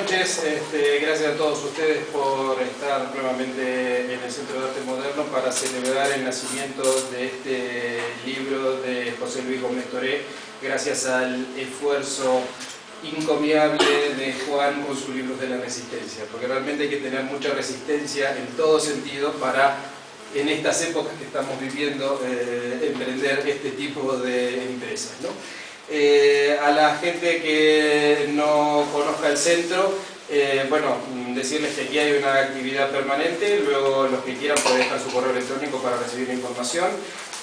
noches, gracias a todos ustedes por estar nuevamente en el Centro de Arte Moderno para celebrar el nacimiento de este libro de José Luis Gómez Toré, gracias al esfuerzo encomiable de Juan con sus libros de la resistencia, porque realmente hay que tener mucha resistencia en todo sentido para, en estas épocas que estamos viviendo, emprender este tipo de empresas, ¿no? A la gente que no conozca el centro, bueno, decirles que aquí hay una actividad permanente, luego los que quieran pueden dejar su correo electrónico para recibir información.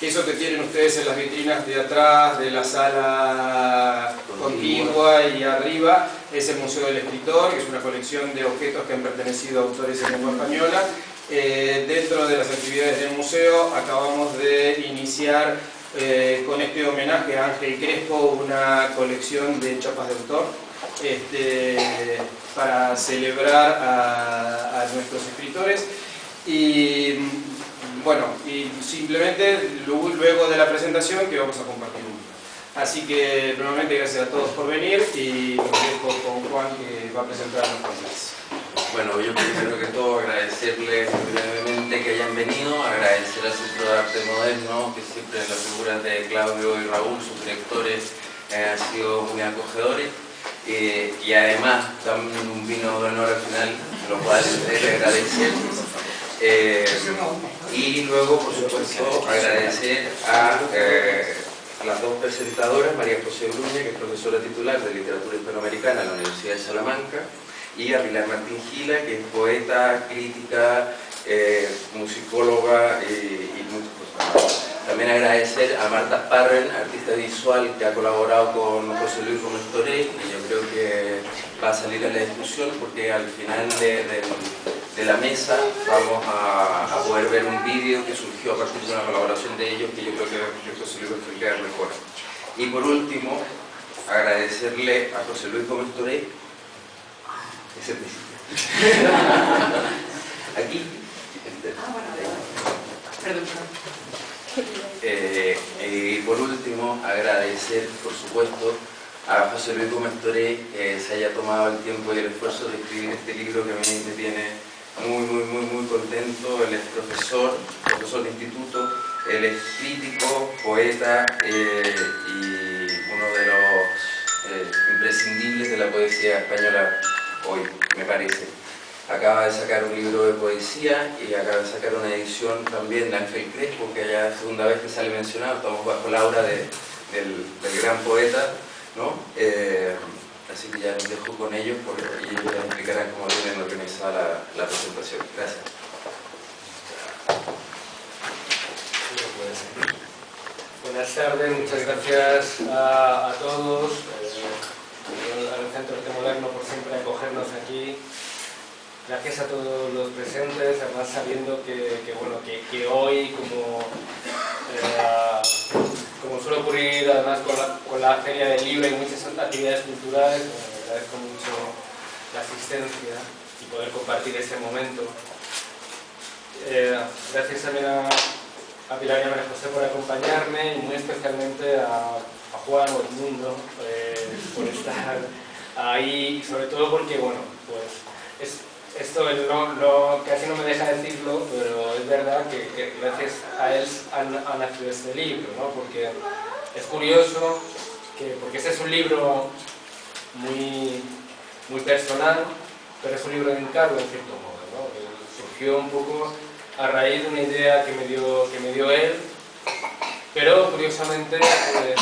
Eso que tienen ustedes en las vitrinas de atrás de la sala contigua y arriba es el Museo del Escritor, que es una colección de objetos que han pertenecido a autores en lengua española. Dentro de las actividades del museo acabamos de iniciar con este homenaje a Ángel Crespo una colección de chapas de autor para celebrar a nuestros escritores. Y bueno, y simplemente luego de la presentación que vamos a compartir un libro. Así que nuevamente gracias a todos por venir y los dejo con Juan, que va a presentar los papeles. Bueno, yo primero que todo agradecerles brevemente que hayan venido, agradecer al Centro de Arte Moderno, que siempre en las figuras de Claudio y Raúl, sus directores, han sido muy acogedores, y además también un vino de honor al final, lo cual les agradecer. Y luego, por supuesto, agradecer a las dos presentadoras, María José Bruña, que es profesora titular de Literatura Hispanoamericana en la Universidad de Salamanca, y a Pilar Martín Gila, que es poeta, crítica, musicóloga y muchas cosas más. También agradecer a Marta Sparren, artista visual, que ha colaborado con José Luis Gómez Toré, y yo creo que va a salir en la discusión porque al final de la mesa vamos a poder ver un vídeo que surgió a partir de una colaboración de ellos, que yo creo que José Luis va a explicar mejor. Y por último, agradecerle a José Luis Gómez Toré, aquí. Perdón. Y por último, agradecer, por supuesto, a José Luis Gómez Toré que se haya tomado el tiempo y el esfuerzo de escribir este libro, que a mí me tiene muy contento. Él es profesor de instituto, él es crítico, poeta y uno de los imprescindibles de la poesía española hoy, me parece. Acaba de sacar un libro de poesía y acaba de sacar una edición también de Ángel Crespo, que ya es la segunda vez que sale mencionado. Estamos bajo la aura del gran poeta, ¿no? Así que ya los dejo con ellos porque ellos ya explicarán cómo tienen organizada la presentación. Gracias. Buenas tardes, muchas gracias a todos, al Centro de Arte Moderno por siempre acogernos aquí. Gracias a todos los presentes, además sabiendo que hoy, como suele ocurrir además con la Feria del Libro, hay muchas actividades culturales. Agradezco mucho la asistencia y poder compartir ese momento. Gracias también a Pilar y a María José por acompañarme, y muy especialmente a Juan o Edmundo por estar ahí, y sobre todo porque, bueno, pues esto casi no me deja decirlo, pero es verdad que gracias a él ha nacido este libro, ¿no? Porque es curioso, porque este es un libro muy personal, pero es un libro de encargo en cierto modo, ¿no? Surgió un poco a raíz de una idea que me dio él, pero curiosamente pues,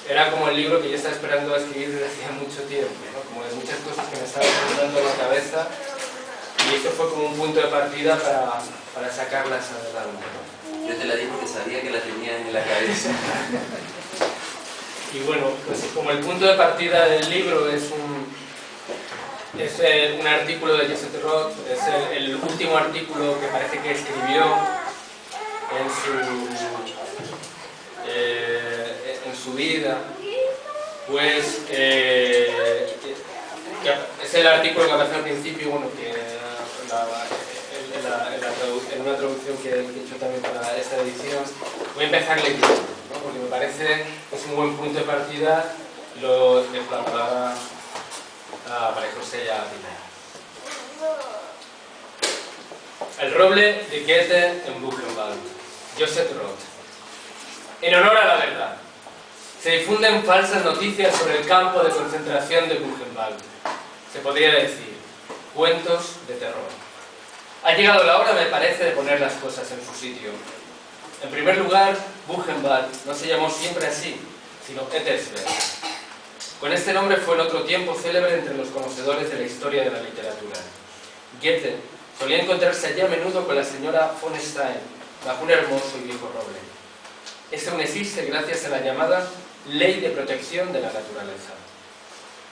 era como el libro que yo estaba esperando a escribir desde hacía mucho tiempo, ¿no? Como de muchas cosas que me estaban rondando en la cabeza. Y esto fue como un punto de partida para sacarlas adelante. Yo te la di porque sabía que la tenías en la cabeza. Y bueno, pues como el punto de partida del libro es un artículo de Joseph Roth, es el último artículo que parece que escribió en su vida, pues es el artículo que aparece al principio, bueno, que en una traducción que he hecho también para esta edición. Voy a empezar leyendo, ¿no? Porque me parece que es un buen punto de partida. Lo dejo la palabra a María José y a Pilar. El roble de Goethe en Buchenwald, Joseph Roth. En honor a la verdad, se difunden falsas noticias sobre el campo de concentración de Buchenwald. Se podría decir, cuentos de terror. Ha llegado la hora, me parece, de poner las cosas en su sitio. En primer lugar, Buchenwald no se llamó siempre así, sino Ettersberg. Con este nombre fue en otro tiempo célebre entre los conocedores de la historia de la literatura. Goethe solía encontrarse allí a menudo con la señora von Stein, bajo un hermoso y viejo roble. Ese aún existe gracias a la llamada Ley de Protección de la Naturaleza.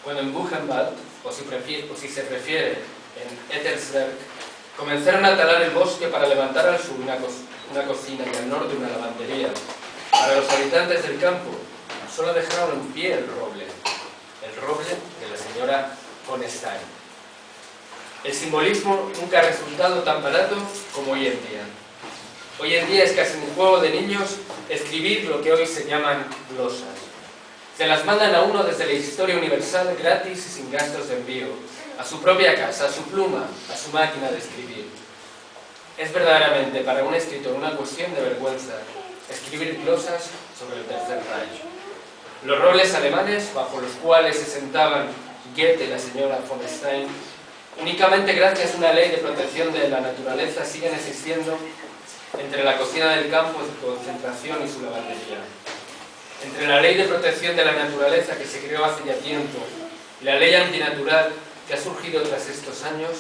Cuando en Buchenwald, o si se prefiere, en Ettersberg, comenzaron a talar el bosque para levantar al sur una cocina y al norte una lavandería, para los habitantes del campo solo dejaron en pie el roble de la señora von Stein. El simbolismo nunca ha resultado tan barato como hoy en día. Hoy en día es casi un juego de niños escribir lo que hoy se llaman glosas. Se las mandan a uno desde la historia universal gratis y sin gastos de envío, a su propia casa, a su pluma, a su máquina de escribir. Es verdaderamente para un escritor una cuestión de vergüenza escribir glosas sobre el Tercer Reich. Los robles alemanes, bajo los cuales se sentaban Goethe y la señora von Stein, únicamente gracias a una ley de protección de la naturaleza siguen existiendo entre la cocina del campo de concentración y su lavandería. Entre la ley de protección de la naturaleza que se creó hace ya tiempo y la ley antinatural que ha surgido tras estos años,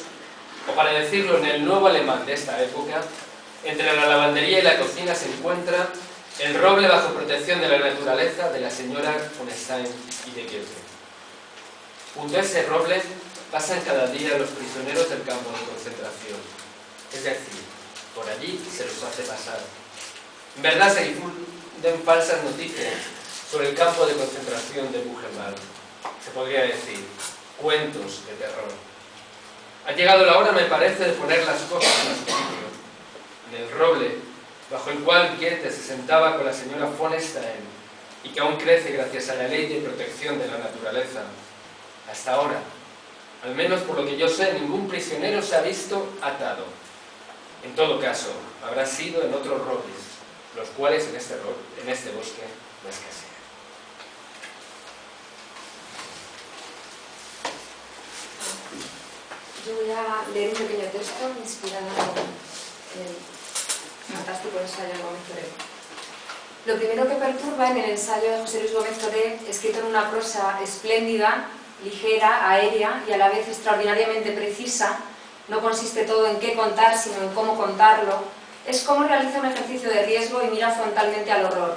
o para decirlo en el nuevo alemán de esta época, entre la lavandería y la cocina se encuentra el roble bajo protección de la naturaleza de la señora von Stein y de Goethe. Junto a ese roble pasan cada día los prisioneros del campo de concentración, es decir, por allí se los hace pasar. En verdad se difunden falsas noticias sobre el campo de concentración de Buchenwald. Se podría decir, cuentos de terror. Ha llegado la hora, me parece, de poner las cosas en su sitio. En el roble, bajo el cual Goethe se sentaba con la señora von Stein, y que aún crece gracias a la ley de protección de la naturaleza. Hasta ahora, al menos por lo que yo sé, ningún prisionero se ha visto atado. En todo caso, habrá sido en otros robles, los cuales en este bosque no escasean. Yo voy a leer un pequeño texto inspirado en el fantástico ensayo de Gómez Toré. Lo primero que perturba en el ensayo de José Luis Gómez Toré, escrito en una prosa espléndida, ligera, aérea y a la vez extraordinariamente precisa, no consiste todo en qué contar, sino en cómo contarlo, es cómo realiza un ejercicio de riesgo y mira frontalmente al horror.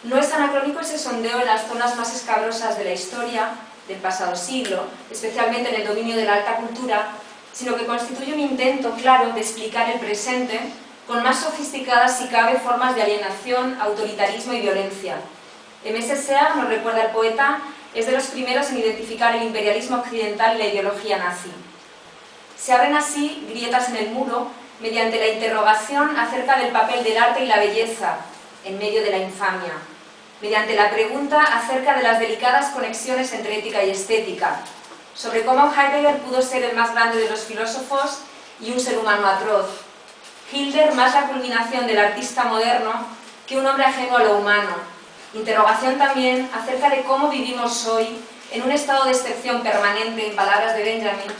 No es anacrónico ese sondeo en las zonas más escabrosas de la historia del pasado siglo, especialmente en el dominio de la alta cultura, sino que constituye un intento claro de explicar el presente con más sofisticadas, si cabe, formas de alienación, autoritarismo y violencia. M.S. Sea, nos recuerda el poeta, es de los primeros en identificar el imperialismo occidental y la ideología nazi. Se abren así grietas en el muro mediante la interrogación acerca del papel del arte y la belleza en medio de la infamia, mediante la pregunta acerca de las delicadas conexiones entre ética y estética, sobre cómo Heidegger pudo ser el más grande de los filósofos y un ser humano atroz, Hilder más la culminación del artista moderno que un hombre ajeno a lo humano, interrogación también acerca de cómo vivimos hoy en un estado de excepción permanente, en palabras de Benjamin,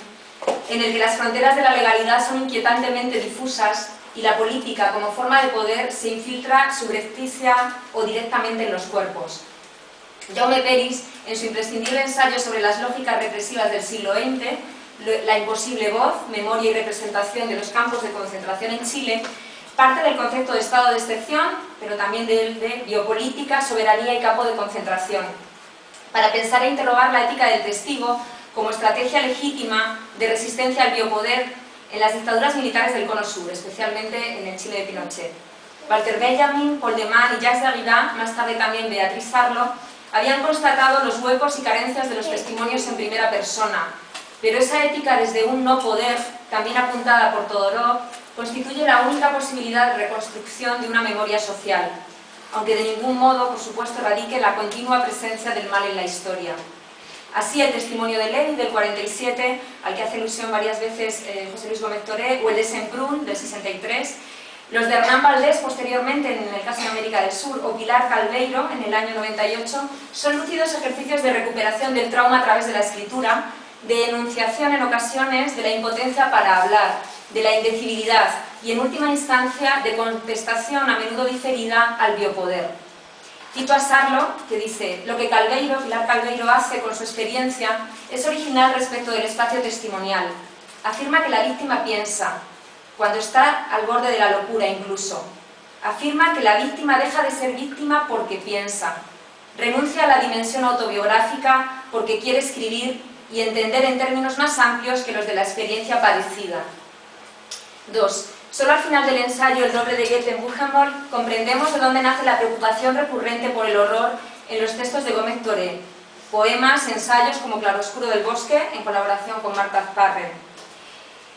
en el que las fronteras de la legalidad son inquietantemente difusas y la política, como forma de poder, se infiltra subrepticia o directamente en los cuerpos. Jaume Peris, en su imprescindible ensayo sobre las lógicas represivas del siglo XX, La imposible voz, memoria y representación de los campos de concentración en Chile, parte del concepto de estado de excepción, pero también del de biopolítica, soberanía y campo de concentración, para pensar e interrogar la ética del testigo como estrategia legítima de resistencia al biopoder en las dictaduras militares del Cono Sur, especialmente en el Chile de Pinochet. Walter Benjamin, Paul de Man y Jacques Derrida, más tarde también Beatriz Arlo, habían constatado los huecos y carencias de los testimonios en primera persona, pero esa ética desde un no poder, también apuntada por Todorov, constituye la única posibilidad de reconstrucción de una memoria social, aunque de ningún modo, por supuesto, radique la continua presencia del mal en la historia. Así, el testimonio de Levi del 47, al que hace alusión varias veces José Luis Gómez Toré, o el de Semprún del 63, los de Hernán Valdés, posteriormente, en el caso de América del Sur, o Pilar Calveiro, en el año 98, son lúcidos ejercicios de recuperación del trauma a través de la escritura, de enunciación en ocasiones de la impotencia para hablar, de la indecibilidad y, en última instancia, de contestación a menudo diferida al biopoder. Cito a Sarlo, que dice: lo que Pilar Calveiro hace con su experiencia es original respecto del espacio testimonial. Afirma que la víctima piensa, cuando está al borde de la locura incluso. Afirma que la víctima deja de ser víctima porque piensa. Renuncia a la dimensión autobiográfica porque quiere escribir y entender en términos más amplios que los de la experiencia padecida. 2. Solo al final del ensayo El doble de Goethe en Buchenwald comprendemos de dónde nace la preocupación recurrente por el horror en los textos de Gómez Toré, poemas, ensayos como Claroscuro del bosque, en colaboración con Marta Sparren.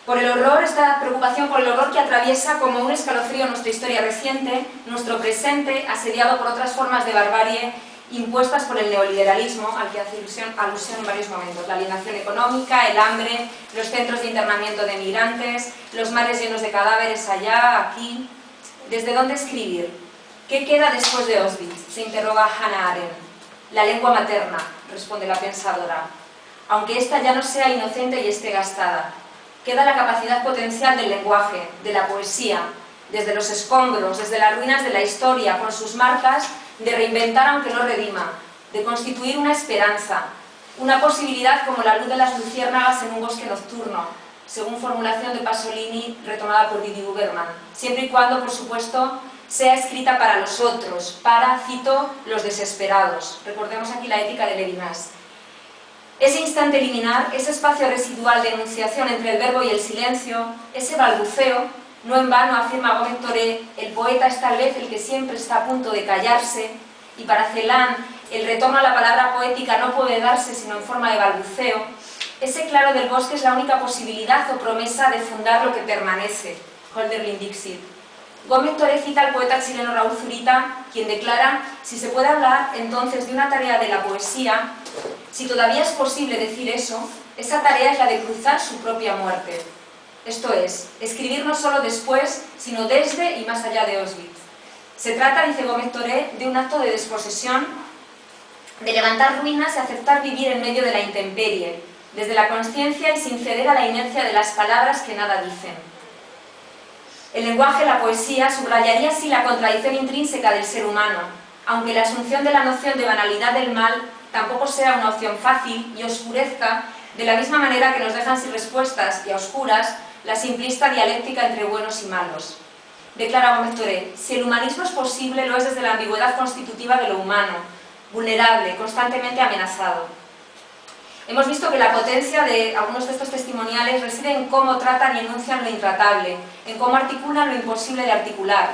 Por el horror, esta preocupación por el horror que atraviesa como un escalofrío nuestra historia reciente, nuestro presente, asediado por otras formas de barbarie impuestas por el neoliberalismo, al que hace alusión en varios momentos: la alienación económica, el hambre, los centros de internamiento de migrantes, los mares llenos de cadáveres allá, aquí. ¿Desde dónde escribir? ¿Qué queda después de Auschwitz?, se interroga Hannah Arendt. La lengua materna, responde la pensadora, aunque ésta ya no sea inocente y esté gastada. Queda la capacidad potencial del lenguaje, de la poesía, desde los escombros, desde las ruinas de la historia, con sus marcas, de reinventar aunque no redima, de constituir una esperanza, una posibilidad como la luz de las luciérnagas en un bosque nocturno, según formulación de Pasolini retomada por Didi Huberman, siempre y cuando, por supuesto, sea escrita para los otros, para, cito, los desesperados. Recordemos aquí la ética de Levinas. Ese instante liminar, ese espacio residual de enunciación entre el verbo y el silencio, ese balbuceo. No en vano, afirma Gómez Toré, el poeta es tal vez el que siempre está a punto de callarse, y para Celan el retorno a la palabra poética no puede darse sino en forma de balbuceo. Ese claro del bosque es la única posibilidad o promesa de fundar lo que permanece. Hölderlin Dixit. Gómez Toré cita al poeta chileno Raúl Zurita, quien declara: si se puede hablar entonces de una tarea de la poesía, si todavía es posible decir eso, esa tarea es la de cruzar su propia muerte. Esto es, escribir no solo después, sino desde y más allá de Auschwitz. Se trata, dice Gómez Toré, de un acto de desposesión, de levantar ruinas y aceptar vivir en medio de la intemperie, desde la conciencia y sin ceder a la inercia de las palabras que nada dicen. El lenguaje, la poesía, subrayaría así la contradicción intrínseca del ser humano, aunque la asunción de la noción de banalidad del mal tampoco sea una opción fácil y oscurezca, de la misma manera que nos dejan sin respuestas y a oscuras la simplista dialéctica entre buenos y malos. Declara Gómez Toré: si el humanismo es posible, lo es desde la ambigüedad constitutiva de lo humano, vulnerable, constantemente amenazado. Hemos visto que la potencia de algunos textos testimoniales reside en cómo tratan y enuncian lo intratable, en cómo articulan lo imposible de articular.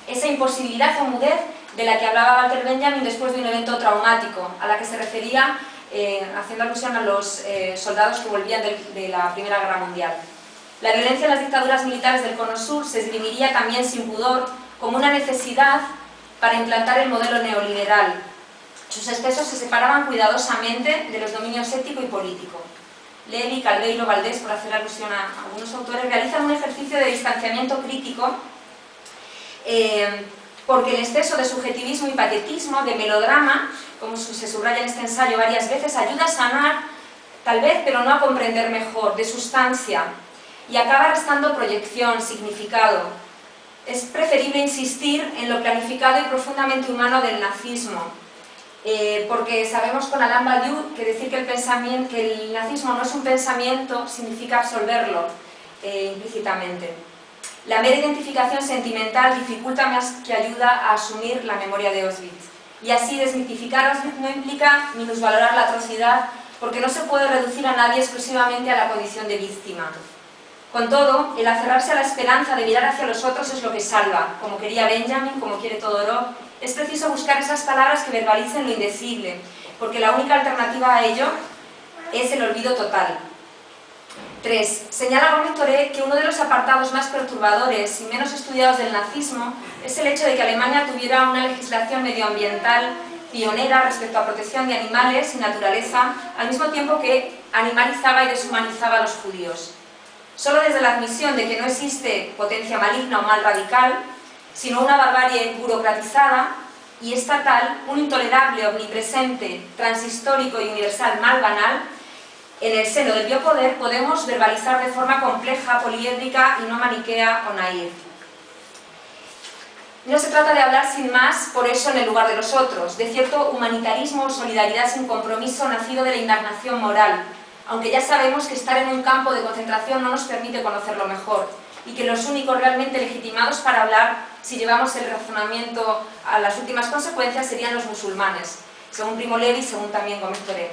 Esa imposibilidad o mudez de la que hablaba Walter Benjamin después de un evento traumático, a la que se refería haciendo alusión a los soldados que volvían de la Primera Guerra Mundial. La violencia en las dictaduras militares del Cono Sur se esgrimiría también sin pudor como una necesidad para implantar el modelo neoliberal. Sus excesos se separaban cuidadosamente de los dominios ético y político. Levi, Calveiro, Valdés, por hacer alusión a algunos autores, realizan un ejercicio de distanciamiento crítico porque el exceso de subjetivismo y patetismo, de melodrama, como se subraya en este ensayo varias veces, ayuda a sanar, tal vez, pero no a comprender mejor, de sustancia, y acaba restando proyección, significado. Es preferible insistir en lo planificado y profundamente humano del nazismo, porque sabemos con Alain Badiou que decir que el nazismo no es un pensamiento significa absolverlo implícitamente. La mera identificación sentimental dificulta más que ayuda a asumir la memoria de Auschwitz. Y así desmitificar Auschwitz no implica minusvalorar la atrocidad, porque no se puede reducir a nadie exclusivamente a la condición de víctima. Con todo, el aferrarse a la esperanza de mirar hacia los otros es lo que salva, como quería Benjamin, como quiere Todorov. Es preciso buscar esas palabras que verbalicen lo indecible, porque la única alternativa a ello es el olvido total. 3. Señala Gómez Toré que uno de los apartados más perturbadores y menos estudiados del nazismo es el hecho de que Alemania tuviera una legislación medioambiental pionera respecto a protección de animales y naturaleza, al mismo tiempo que animalizaba y deshumanizaba a los judíos. Solo desde la admisión de que no existe potencia maligna o mal radical, sino una barbarie burocratizada y estatal, un intolerable, omnipresente, transhistórico y universal mal banal, en el seno del biopoder podemos verbalizar de forma compleja, poliédrica y no maniquea o naif. No se trata de hablar sin más, por eso, en el lugar de los otros, de cierto humanitarismo o solidaridad sin compromiso nacido de la indignación moral, aunque ya sabemos que estar en un campo de concentración no nos permite conocerlo mejor, y que los únicos realmente legitimados para hablar, si llevamos el razonamiento a las últimas consecuencias, serían los musulmanes, según Primo Levi y según también Gómez Toré.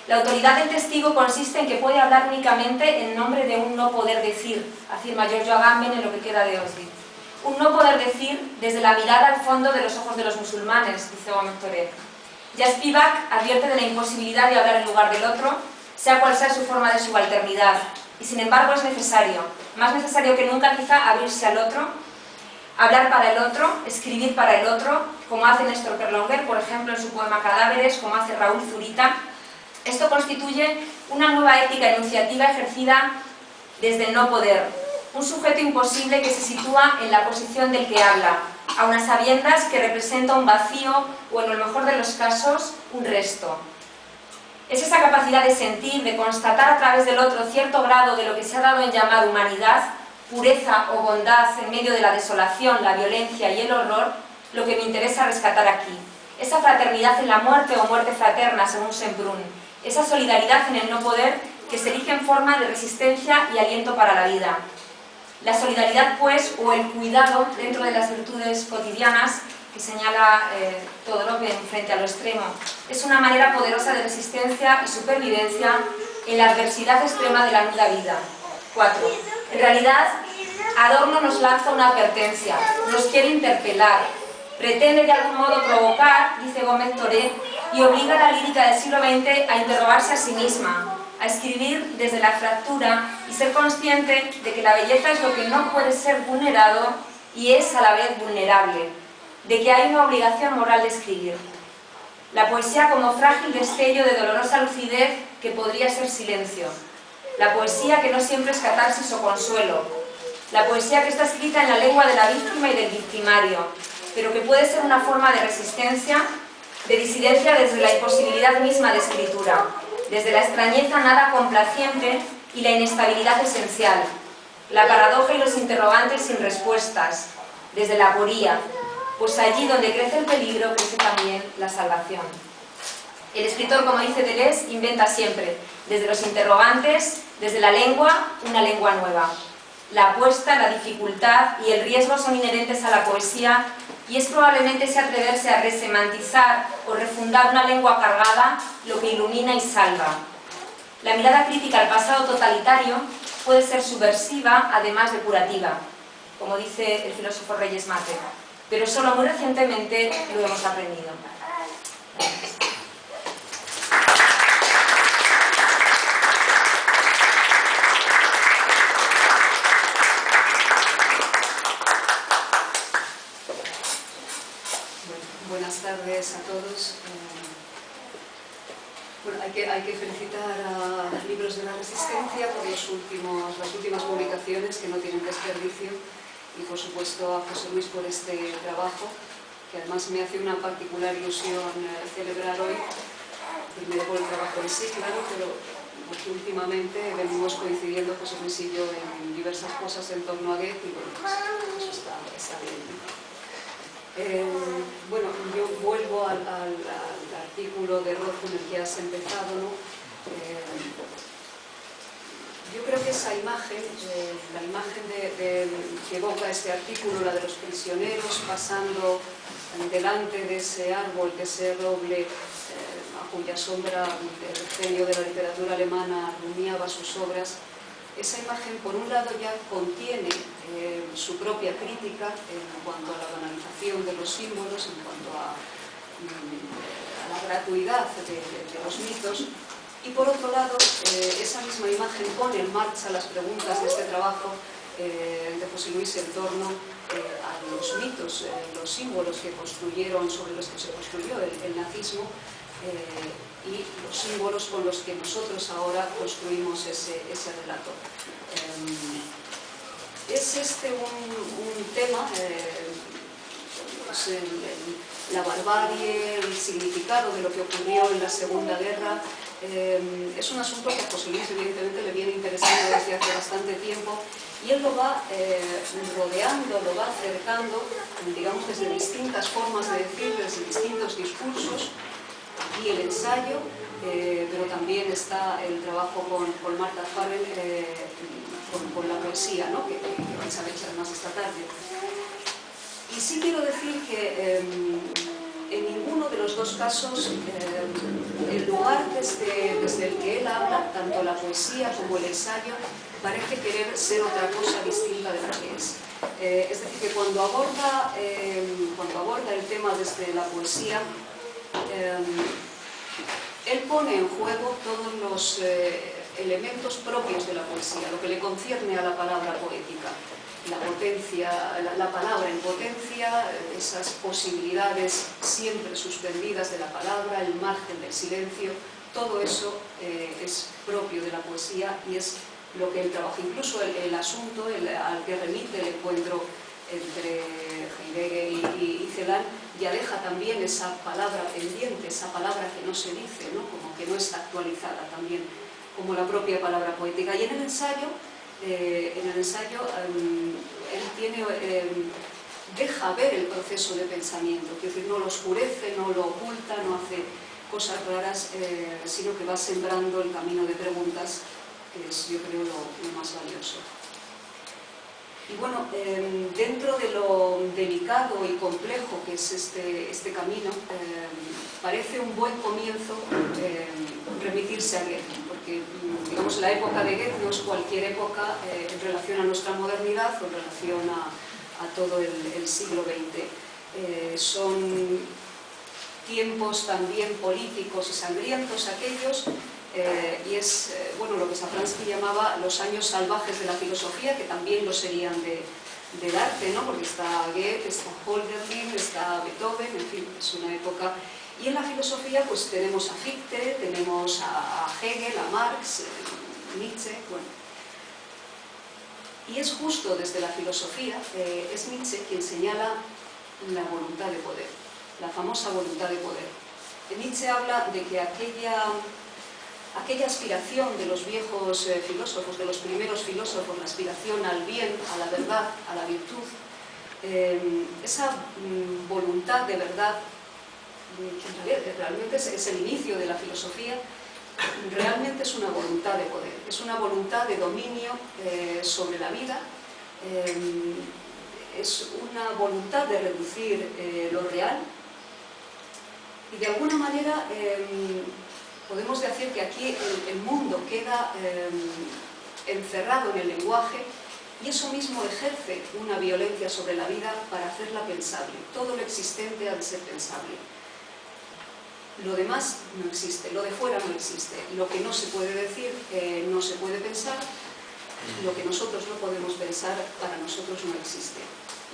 La autoridad del testigo consiste en que puede hablar únicamente en nombre de un no poder decir, afirma Giorgio Agamben en Lo que queda de Auschwitz. Un no poder decir desde la mirada al fondo de los ojos de los musulmanes, dice Gómez Toré. Jan Spivak advierte de la imposibilidad de hablar en lugar del otro, sea cual sea su forma de subalternidad, y sin embargo es necesario, más necesario que nunca quizá, abrirse al otro, hablar para el otro, escribir para el otro, como hace Néstor Perlonger, por ejemplo, en su poema Cadáveres, como hace Raúl Zurita. Esto constituye una nueva ética enunciativa ejercida desde el no poder, un sujeto imposible que se sitúa en la posición del que habla, a unas sabiendas que representa un vacío o, en el mejor de los casos, un resto. Es esa capacidad de sentir, de constatar a través del otro cierto grado de lo que se ha dado en llamar humanidad, pureza o bondad en medio de la desolación, la violencia y el horror, lo que me interesa rescatar aquí. Esa fraternidad en la muerte o muerte fraterna, según Semprún. Esa solidaridad en el no poder que se erige en forma de resistencia y aliento para la vida. La solidaridad, pues, o el cuidado dentro de las virtudes cotidianas, que señala Todorov frente a lo extremo, es una manera poderosa de resistencia y supervivencia en la adversidad extrema de la nuda vida. 4. En realidad, Adorno nos lanza una advertencia, nos quiere interpelar, pretende de algún modo provocar, dice Gómez Toré, y obliga a la lírica del siglo XX a interrogarse a sí misma, a escribir desde la fractura y ser consciente de que la belleza es lo que no puede ser vulnerado y es a la vez vulnerable, de que hay una obligación moral de escribir. La poesía como frágil destello de dolorosa lucidez que podría ser silencio. La poesía que no siempre es catarsis o consuelo. La poesía que está escrita en la lengua de la víctima y del victimario, pero que puede ser una forma de resistencia, de disidencia desde la imposibilidad misma de escritura, desde la extrañeza nada complaciente y la inestabilidad esencial, la paradoja y los interrogantes sin respuestas, desde la aporía, pues allí donde crece el peligro crece también la salvación. El escritor, como dice Deleuze, inventa siempre, desde los interrogantes, desde la lengua, una lengua nueva. La apuesta, la dificultad y el riesgo son inherentes a la poesía y es probablemente ese atreverse a resemantizar o refundar una lengua cargada lo que ilumina y salva. La mirada crítica al pasado totalitario puede ser subversiva, además de curativa, como dice el filósofo Reyes Mate, pero solo muy recientemente lo hemos aprendido. Gracias. Buenas tardes a todos. Bueno, hay que felicitar a Libros de la Resistencia por las últimas publicaciones que no tienen desperdicio y por supuesto a José Luis por este trabajo que además me hace una particular ilusión celebrar hoy, primero por el trabajo en sí, claro, pero porque últimamente venimos coincidiendo José Luis y yo en diversas cosas en torno a Goethe y bueno, pues eso está bien. Bueno, yo vuelvo al artículo de Roth con el que has empezado, ¿no? Yo creo que esa imagen, la imagen que evoca este artículo, la de los prisioneros pasando delante de ese árbol, de ese roble, a cuya sombra el genio de la literatura alemana rumiaba sus obras, esa imagen, por un lado, ya contiene su propia crítica en cuanto a la banalización de los símbolos, en cuanto a la gratuidad de los mitos, y por otro lado, esa misma imagen pone en marcha las preguntas de este trabajo de José Luis en torno a los mitos, los símbolos que construyeron, sobre los que se construyó el nazismo, y los símbolos con los que nosotros ahora construimos ese relato. Es este un tema, pues la barbarie, el significado de lo que ocurrió en la Segunda Guerra, es un asunto que a José Luis evidentemente le viene interesando desde hace bastante tiempo, y él lo va rodeando, lo va acercando, digamos, desde distintas formas de decir, desde distintos discursos, y el ensayo, pero también está el trabajo con Marta Farrell, con la poesía, ¿no? que vais a ver más esta tarde. Y sí quiero decir que en ninguno de los dos casos el lugar desde el que él habla, tanto la poesía como el ensayo, parece querer ser otra cosa distinta de lo que es. Es decir, que cuando aborda el tema desde la poesía, él pone en juego todos los elementos propios de la poesía, lo que le concierne a la palabra poética, la potencia, la palabra en potencia, esas posibilidades siempre suspendidas de la palabra, el margen del silencio, todo eso es propio de la poesía y es lo que él trabaja. Incluso el asunto al que remite el encuentro entre Heidegger y Celan ya deja también esa palabra pendiente, esa palabra que no se dice, ¿no? Como que no está actualizada también, como la propia palabra poética. Y en el ensayo él deja ver el proceso de pensamiento, es decir, no lo oscurece, no lo oculta, no hace cosas raras, sino que va sembrando el camino de preguntas, que es, yo creo, lo más valioso. Y bueno, dentro de lo delicado y complejo que es este camino, parece un buen comienzo remitirse a Goethe, porque digamos, la época de Goethe no es cualquier época en relación a nuestra modernidad o en relación a todo el siglo XX. Son tiempos también políticos y sangrientos aquellos, y es bueno, lo que Safransky llamaba los años salvajes de la filosofía, que también lo serían del arte, ¿no? Porque está Goethe, está Hölderlin, está Beethoven, en fin, es una época. Y en la filosofía pues tenemos a Fichte, tenemos a Hegel, a Marx, Nietzsche, bueno. Y es justo desde la filosofía, es Nietzsche quien señala la voluntad de poder, la famosa voluntad de poder. Nietzsche habla de que aquella aspiración de los viejos filósofos, de los primeros filósofos, la aspiración al bien, a la verdad, a la virtud, esa voluntad de verdad, que realmente es el inicio de la filosofía, realmente es una voluntad de poder, es una voluntad de dominio sobre la vida, es una voluntad de reducir lo real, y de alguna manera podemos decir que aquí el mundo queda encerrado en el lenguaje, y eso mismo ejerce una violencia sobre la vida para hacerla pensable. Todo lo existente ha de ser pensable. Lo demás no existe, lo de fuera no existe. Lo que no se puede decir no se puede pensar, lo que nosotros no podemos pensar para nosotros no existe.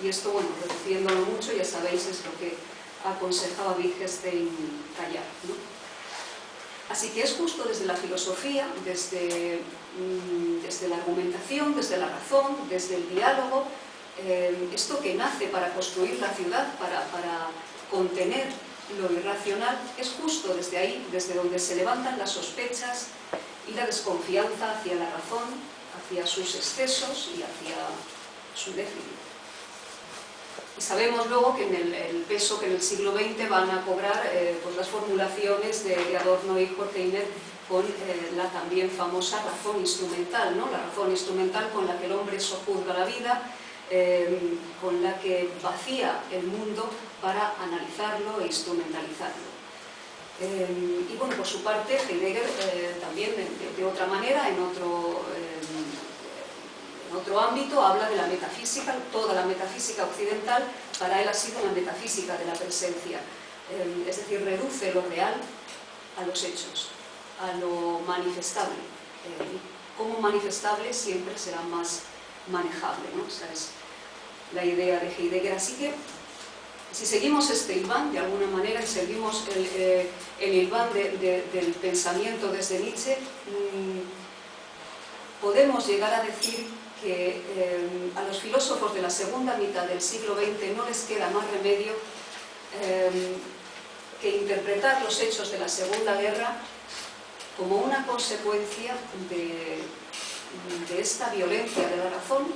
Y esto, bueno, reduciéndolo mucho, ya sabéis, es lo que aconsejaba Wittgenstein callar, ¿no? Así que es justo desde la filosofía, desde la argumentación, desde la razón, desde el diálogo, esto que nace para construir la ciudad, para contener lo irracional, es justo desde ahí, desde donde se levantan las sospechas y la desconfianza hacia la razón, hacia sus excesos y hacia su déficit. Y sabemos luego que en el peso que en el siglo XX van a cobrar pues las formulaciones de Adorno y Horkheimer con la también famosa razón instrumental, ¿no? La razón instrumental con la que el hombre sojuzga la vida, con la que vacía el mundo para analizarlo e instrumentalizarlo. Y bueno, por su parte, Heidegger también de otra manera, en otro ámbito, habla de la metafísica. Toda la metafísica occidental para él ha sido una metafísica de la presencia, es decir, reduce lo real a los hechos, a lo manifestable. Como manifestable siempre será más manejable, ¿no? Esa es la idea de Heidegger. Así que, si seguimos este hilván, de alguna manera, y seguimos el hilván del pensamiento desde Nietzsche, podemos llegar a decir que a los filósofos de la segunda mitad del siglo XX no les queda más remedio que interpretar los hechos de la Segunda Guerra como una consecuencia de esta violencia de la razón,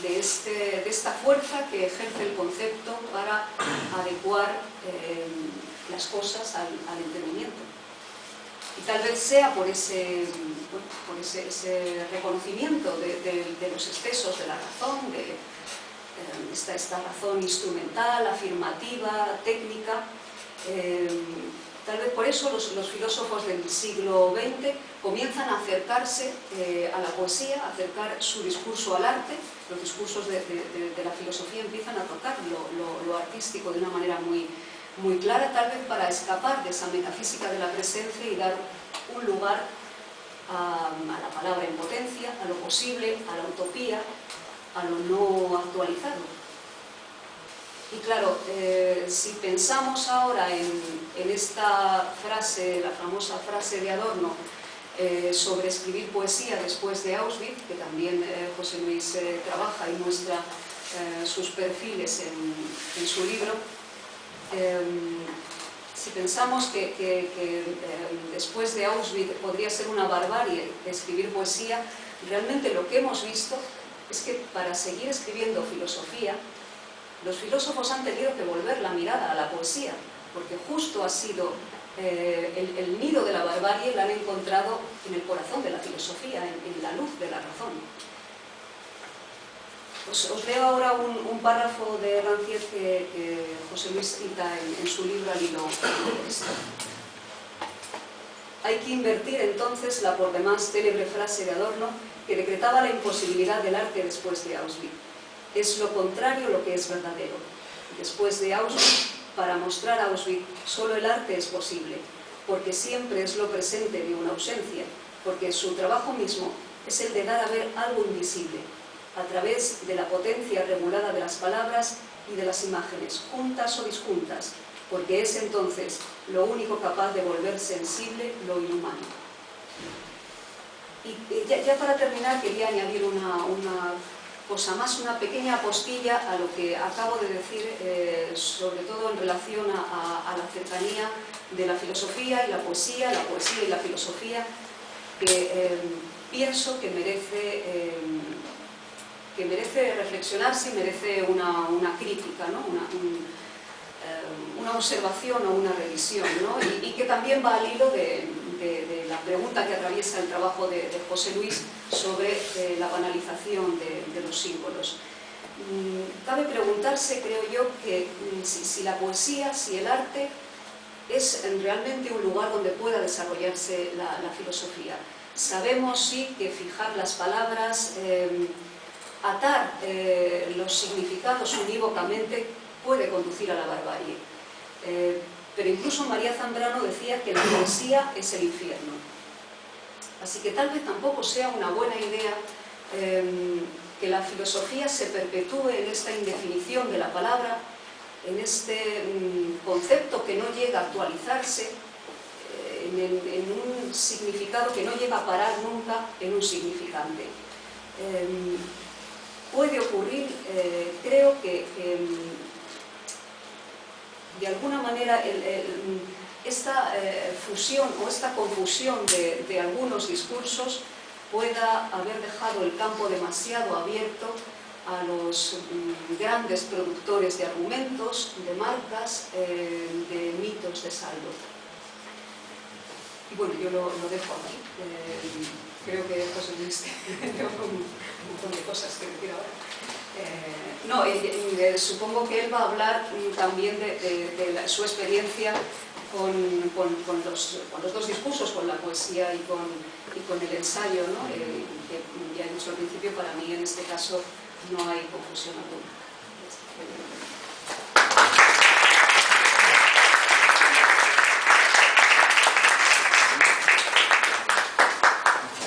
de esta fuerza que ejerce el concepto para adecuar las cosas al entendimiento. Y tal vez sea por ese reconocimiento de los excesos de la razón, de esta razón instrumental, afirmativa, técnica. Tal vez por eso los filósofos del siglo XX comienzan a acercarse a la poesía, a acercar su discurso al arte. Los discursos de la filosofía empiezan a tocar lo artístico de una manera muy clara, tal vez para escapar de esa metafísica de la presencia y dar un lugar a la palabra en potencia, a lo posible, a la utopía, a lo no actualizado. Y claro, si pensamos ahora en esta frase, la famosa frase de Adorno, sobre escribir poesía después de Auschwitz, que también José Luis trabaja y muestra sus perfiles en su libro, si pensamos que después de Auschwitz podría ser una barbarie escribir poesía, realmente lo que hemos visto es que para seguir escribiendo filosofía, los filósofos han tenido que volver la mirada a la poesía, porque justo ha sido el nido de la barbarie, la han encontrado en el corazón de la filosofía, en la luz de la razón. Os leo ahora un párrafo de Rancière que José Luis cita en su libro Al hilo de esto. Hay que invertir entonces la por demás célebre frase de Adorno que decretaba la imposibilidad del arte después de Auschwitz. Es lo contrario lo que es verdadero. Después de Auschwitz, para mostrar Auschwitz, solo el arte es posible, porque siempre es lo presente de una ausencia, porque su trabajo mismo es el de dar a ver algo invisible, a través de la potencia regulada de las palabras y de las imágenes, juntas o disjuntas, porque es entonces lo único capaz de volver sensible lo inhumano. Y ya para terminar quería añadir una cosa más, una pequeña apostilla a lo que acabo de decir, sobre todo en relación a la cercanía de la filosofía y la poesía y la filosofía, que pienso que merece reflexionarse y merece una crítica, ¿no? Una observación o una revisión, ¿no? Y que también va al hilo de la pregunta que atraviesa el trabajo de José Luis sobre la banalización de los símbolos. Cabe preguntarse, creo yo, que si la poesía, si el arte es realmente un lugar donde pueda desarrollarse la filosofía. Sabemos sí que fijar las palabras, atar los significados unívocamente puede conducir a la barbarie. Pero incluso María Zambrano decía que la poesía es el infierno. Así que tal vez tampoco sea una buena idea que la filosofía se perpetúe en esta indefinición de la palabra, en este concepto que no llega a actualizarse, en un significado que no llega a parar nunca en un significante. Puede ocurrir, creo que de alguna manera esta fusión o esta confusión de algunos discursos pueda haber dejado el campo demasiado abierto a los grandes productores de argumentos, de marcas, de mitos de saldo. Y bueno, yo lo dejo aquí. Creo que José Luis tengo un montón de cosas que decir ahora. Supongo que él va a hablar también de su experiencia con los dos discursos, con la poesía y con el ensayo, ¿no? Que ya he dicho al principio, para mí en este caso no hay confusión alguna.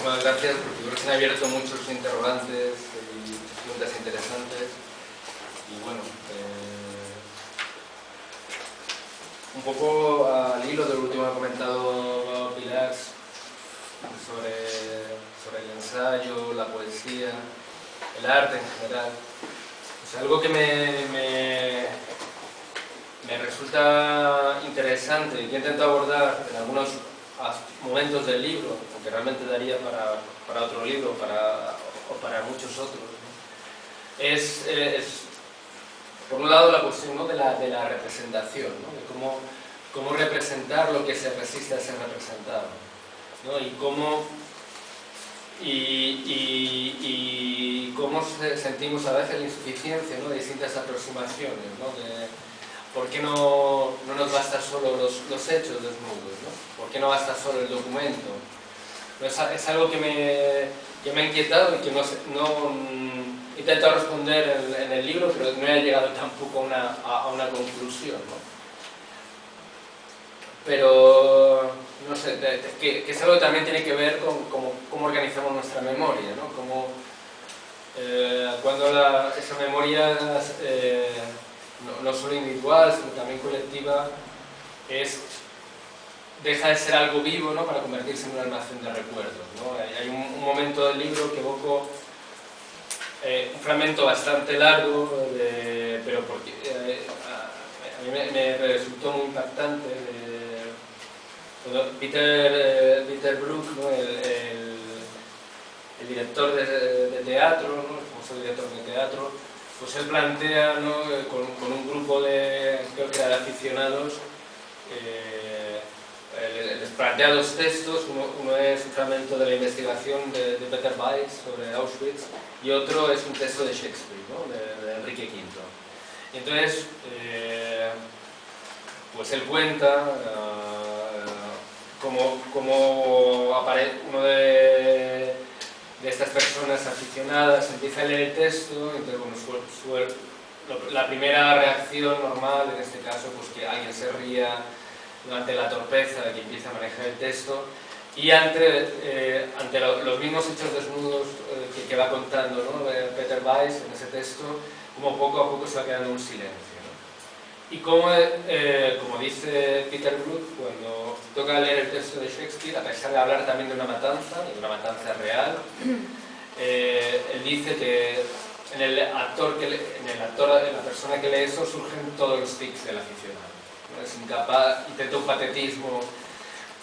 muchísimas gracias porque creo que se han abierto muchos interrogantes y preguntas interesantes. Y bueno, un poco al hilo del último que ha comentado Pilar sobre el ensayo, la poesía, el arte en general. Pues algo que me resulta interesante y que he intentado abordar en algunos momentos del libro, aunque realmente daría para otro libro o para muchos otros, ¿no? Es por un lado la cuestión, ¿no?, de la representación, ¿no?, de cómo representar lo que se resiste a ser representado, ¿no? Y cómo sentimos a veces la insuficiencia, ¿no?, de distintas aproximaciones, ¿no? ¿Por qué no nos basta solo los hechos desnudos, ¿no? ¿Por qué no basta solo el documento? Es algo que me ha inquietado y que no he intentado responder en el libro, pero no he llegado tampoco a una conclusión, ¿no? Pero, no sé, que es algo que también tiene que ver con cómo organizamos nuestra memoria, ¿no? Cuando esa memoria no solo individual, sino también colectiva, deja de ser algo vivo, ¿no?, para convertirse en un almacén de recuerdos, ¿no? Hay un momento del libro que evoco, un fragmento bastante largo, pero porque a mí me resultó muy impactante, cuando Peter Brook, ¿no?, el director de teatro, ¿no?, el famoso director de teatro, pues él plantea, ¿no?, con un grupo creo que era de aficionados, les plantea dos textos. Uno es un fragmento de la investigación de Peter Weiss sobre Auschwitz y otro es un texto de Shakespeare, ¿no?, de Enrique V. Y entonces, pues él cuenta cómo aparece uno de estas personas aficionadas, empieza a leer el texto. Entonces, bueno, la primera reacción normal, en este caso, pues que alguien se ría ante la torpeza de que empieza a manejar el texto, y ante los mismos hechos desnudos que va contando, ¿no?, Peter Weiss en ese texto, como poco a poco se va quedando un silencio, ¿no? Y como dice Peter Brook, cuando toca leer el texto de Shakespeare, a pesar de hablar también de una matanza, y de una matanza real, él dice que en la persona que lee eso surgen todos los tics del aficionado. Es incapaz, intenta un patetismo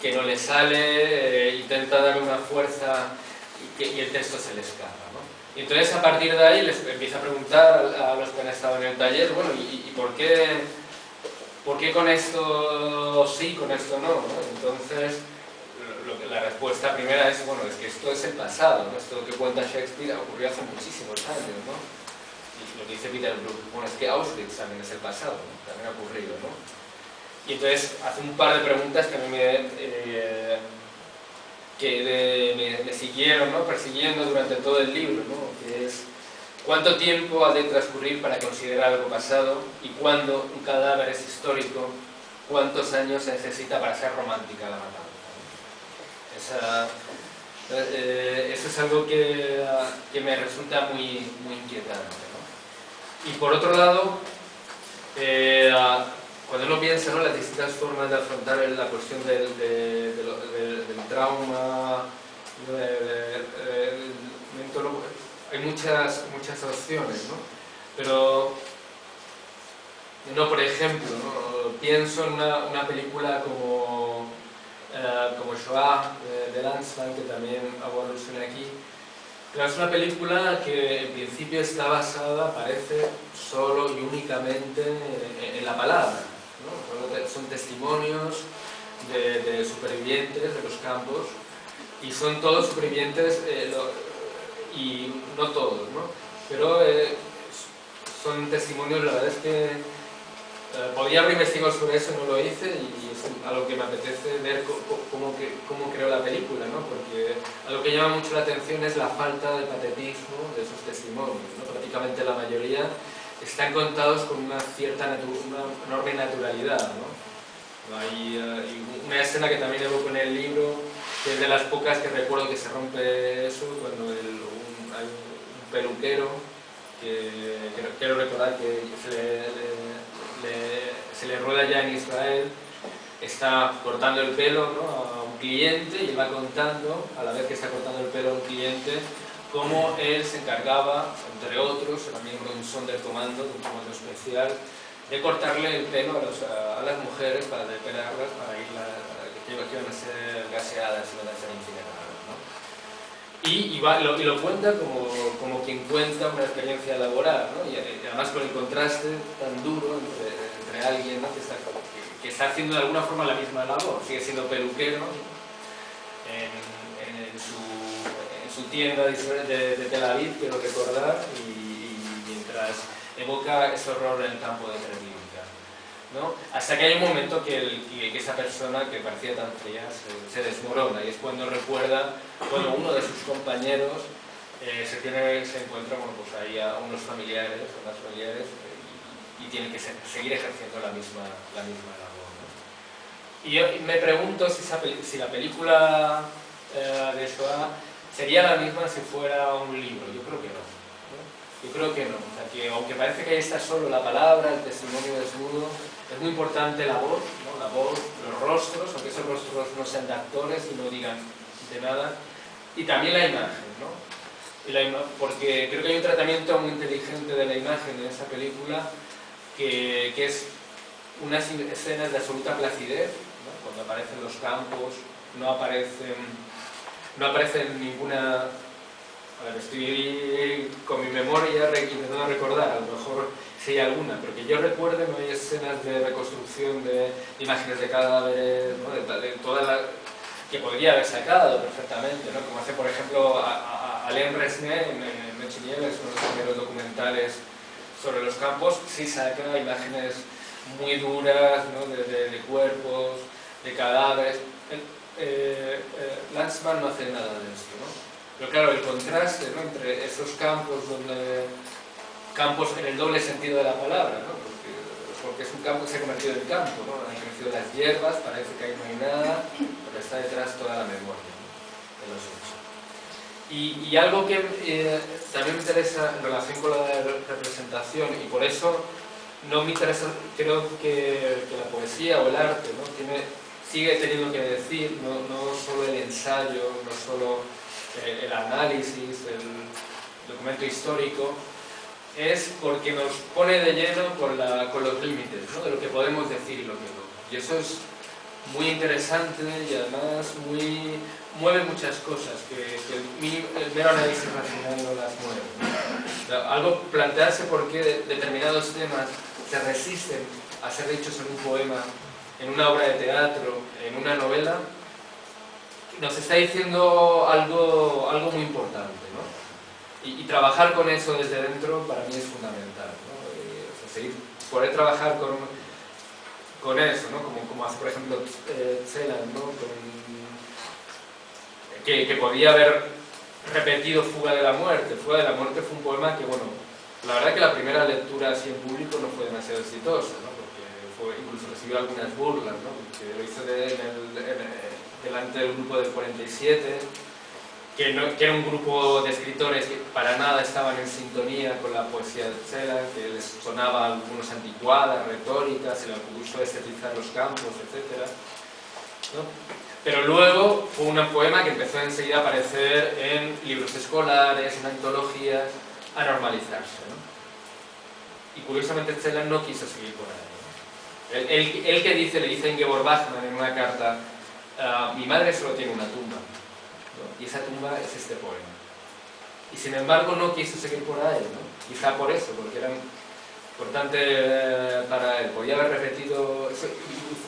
que no le sale, intenta darle una fuerza y el texto se le escapa, ¿no? Y entonces a partir de ahí les empieza a preguntar a los que han estado en el taller, bueno, ¿y por qué con esto sí, con esto no, ¿no? Entonces la respuesta primera es, bueno, es que esto es el pasado, ¿no? Esto que cuenta Shakespeare ocurrió hace muchísimos años, ¿no? Y lo que dice Peter Brook, bueno, es que Auschwitz también es el pasado, ¿no?, también ha ocurrido, ¿no? Y entonces hace un par de preguntas que a mí me siguieron, ¿no?, persiguiendo durante todo el libro, ¿no?, que es ¿cuánto tiempo ha de transcurrir para considerar algo pasado? Y cuando un cadáver es histórico, ¿cuántos años se necesita para ser romántica la matanza? Eso es algo que me resulta muy inquietante, ¿no? Y por otro lado, cuando uno piensa, ¿no?, las distintas formas de afrontar la cuestión del trauma, hay muchas opciones, ¿no? Pero, por ejemplo, ¿no?, pienso en una película como Shoah, de Lanzmann, que también hago alusión aquí. Claro, es una película que en principio está basada, parece, solo y únicamente en la palabra, ¿no? Son testimonios de supervivientes de los campos, y son todos supervivientes, y no todos, ¿no? Pero son testimonios, la verdad es que podría haber investigado sobre eso, no lo hice, y es algo que me apetece ver cómo creó la película, ¿no? Porque algo que llama mucho la atención es la falta de patetismo de esos testimonios, ¿no? Prácticamente la mayoría están contados con una enorme naturalidad, ¿no? Hay una escena que también evoco en el libro, que es de las pocas que recuerdo que se rompe eso cuando hay un peluquero que quiero recordar que se le rueda ya en Israel, está cortando el pelo, ¿no?, a un cliente, y va contando, a la vez que está cortando el pelo a un cliente, cómo él se encargaba, entre otros, era miembro de un Sonderkommando, de un comando especial, de cortarle el pelo a las mujeres para depelarlas, para que iban a ser gaseadas, iban a ser incineradas, ¿no? Y lo cuenta como quien cuenta una experiencia laboral, ¿no? Y además con el contraste tan duro entre alguien, ¿no?, que está haciendo de alguna forma la misma labor, sigue siendo peluquero en su tienda de Tel Aviv, quiero recordar, y mientras evoca ese horror en el campo de Treblinka, ¿no? Hasta que hay un momento que esa persona que parecía tan fría se desmorona, y es cuando recuerda cuando uno de sus compañeros se encuentra, bueno, pues ahí a unos familiares, y tiene que seguir ejerciendo la misma labor, ¿no? Y yo me pregunto si la película de Shoah sería la misma si fuera un libro. Yo creo que no. Yo creo que no. O sea, que aunque parece que ahí está solo la palabra, el testimonio desnudo, es muy importante la voz, ¿no? La voz, los rostros, aunque esos rostros no sean de actores y no digan de nada, y también la imagen, ¿no? Porque creo que hay un tratamiento muy inteligente de la imagen en esta película, que es unas escenas de absoluta placidez, ¿no? Cuando aparecen los campos, no aparecen ninguna... A ver, estoy con mi memoria intentando recordar, a lo mejor si hay alguna, pero que yo recuerde no hay escenas de reconstrucción de imágenes de cadáveres, ¿no?, de toda la... que podría haber sacado perfectamente, ¿no?, como hace por ejemplo Alain Resnais en Mechinieves, uno de los primeros documentales sobre los campos, sí saca imágenes muy duras, ¿no?, de cuerpos, de cadáveres. Lanzmann no hace nada de esto, ¿no? Pero claro, el contraste, ¿no?, entre esos campos campos en el doble sentido de la palabra, ¿no?, porque es un campo que se ha convertido en campo, ¿no?, han crecido las hierbas, parece que ahí no hay nada, pero está detrás toda la memoria, ¿no?, de los hechos. Y algo que también me interesa en relación con la representación, y por eso no me interesa, creo que la poesía o el arte, ¿no?, sigue teniendo que decir, no solo el ensayo, no solo el análisis, el documento histórico, es porque nos pone de lleno con los límites, ¿no?, de lo que podemos decir y lo que no. Y eso es muy interesante y además mueve muchas cosas que el mero análisis racional no las mueve, ¿no? Plantearse por qué determinados temas se resisten a ser dichos en un poema, en una obra de teatro, en una novela, nos está diciendo algo muy importante, ¿no? Y trabajar con eso desde dentro para mí es fundamental, ¿no? Poder trabajar con eso, ¿no? Como hace por ejemplo Celan, ¿no?, que podía haber repetido Fuga de la Muerte. Fuga de la Muerte fue un poema que, bueno, la verdad que la primera lectura así en público no fue demasiado exitosa, ¿no?, porque incluso recibió algunas burlas, ¿no?, porque lo hizo delante del grupo del 47, que era un grupo de escritores que para nada estaban en sintonía con la poesía de Celan, que les sonaba algunos anticuada, retórica, se le ocurrió estetizar los campos, etc., ¿no? Pero luego fue un poema que empezó enseguida a aparecer en libros escolares, en antologías, a normalizarse, ¿no? Y curiosamente Celan no quiso seguir por ahí, ¿no? Él que le dice a Ingeborg Bachmann en una carta: mi madre solo tiene una tumba, ¿no?, y esa tumba es este poema. Y sin embargo no quiso seguir por ahí, ¿no? Quizá por eso, porque era importante para él. Podía haber repetido eso,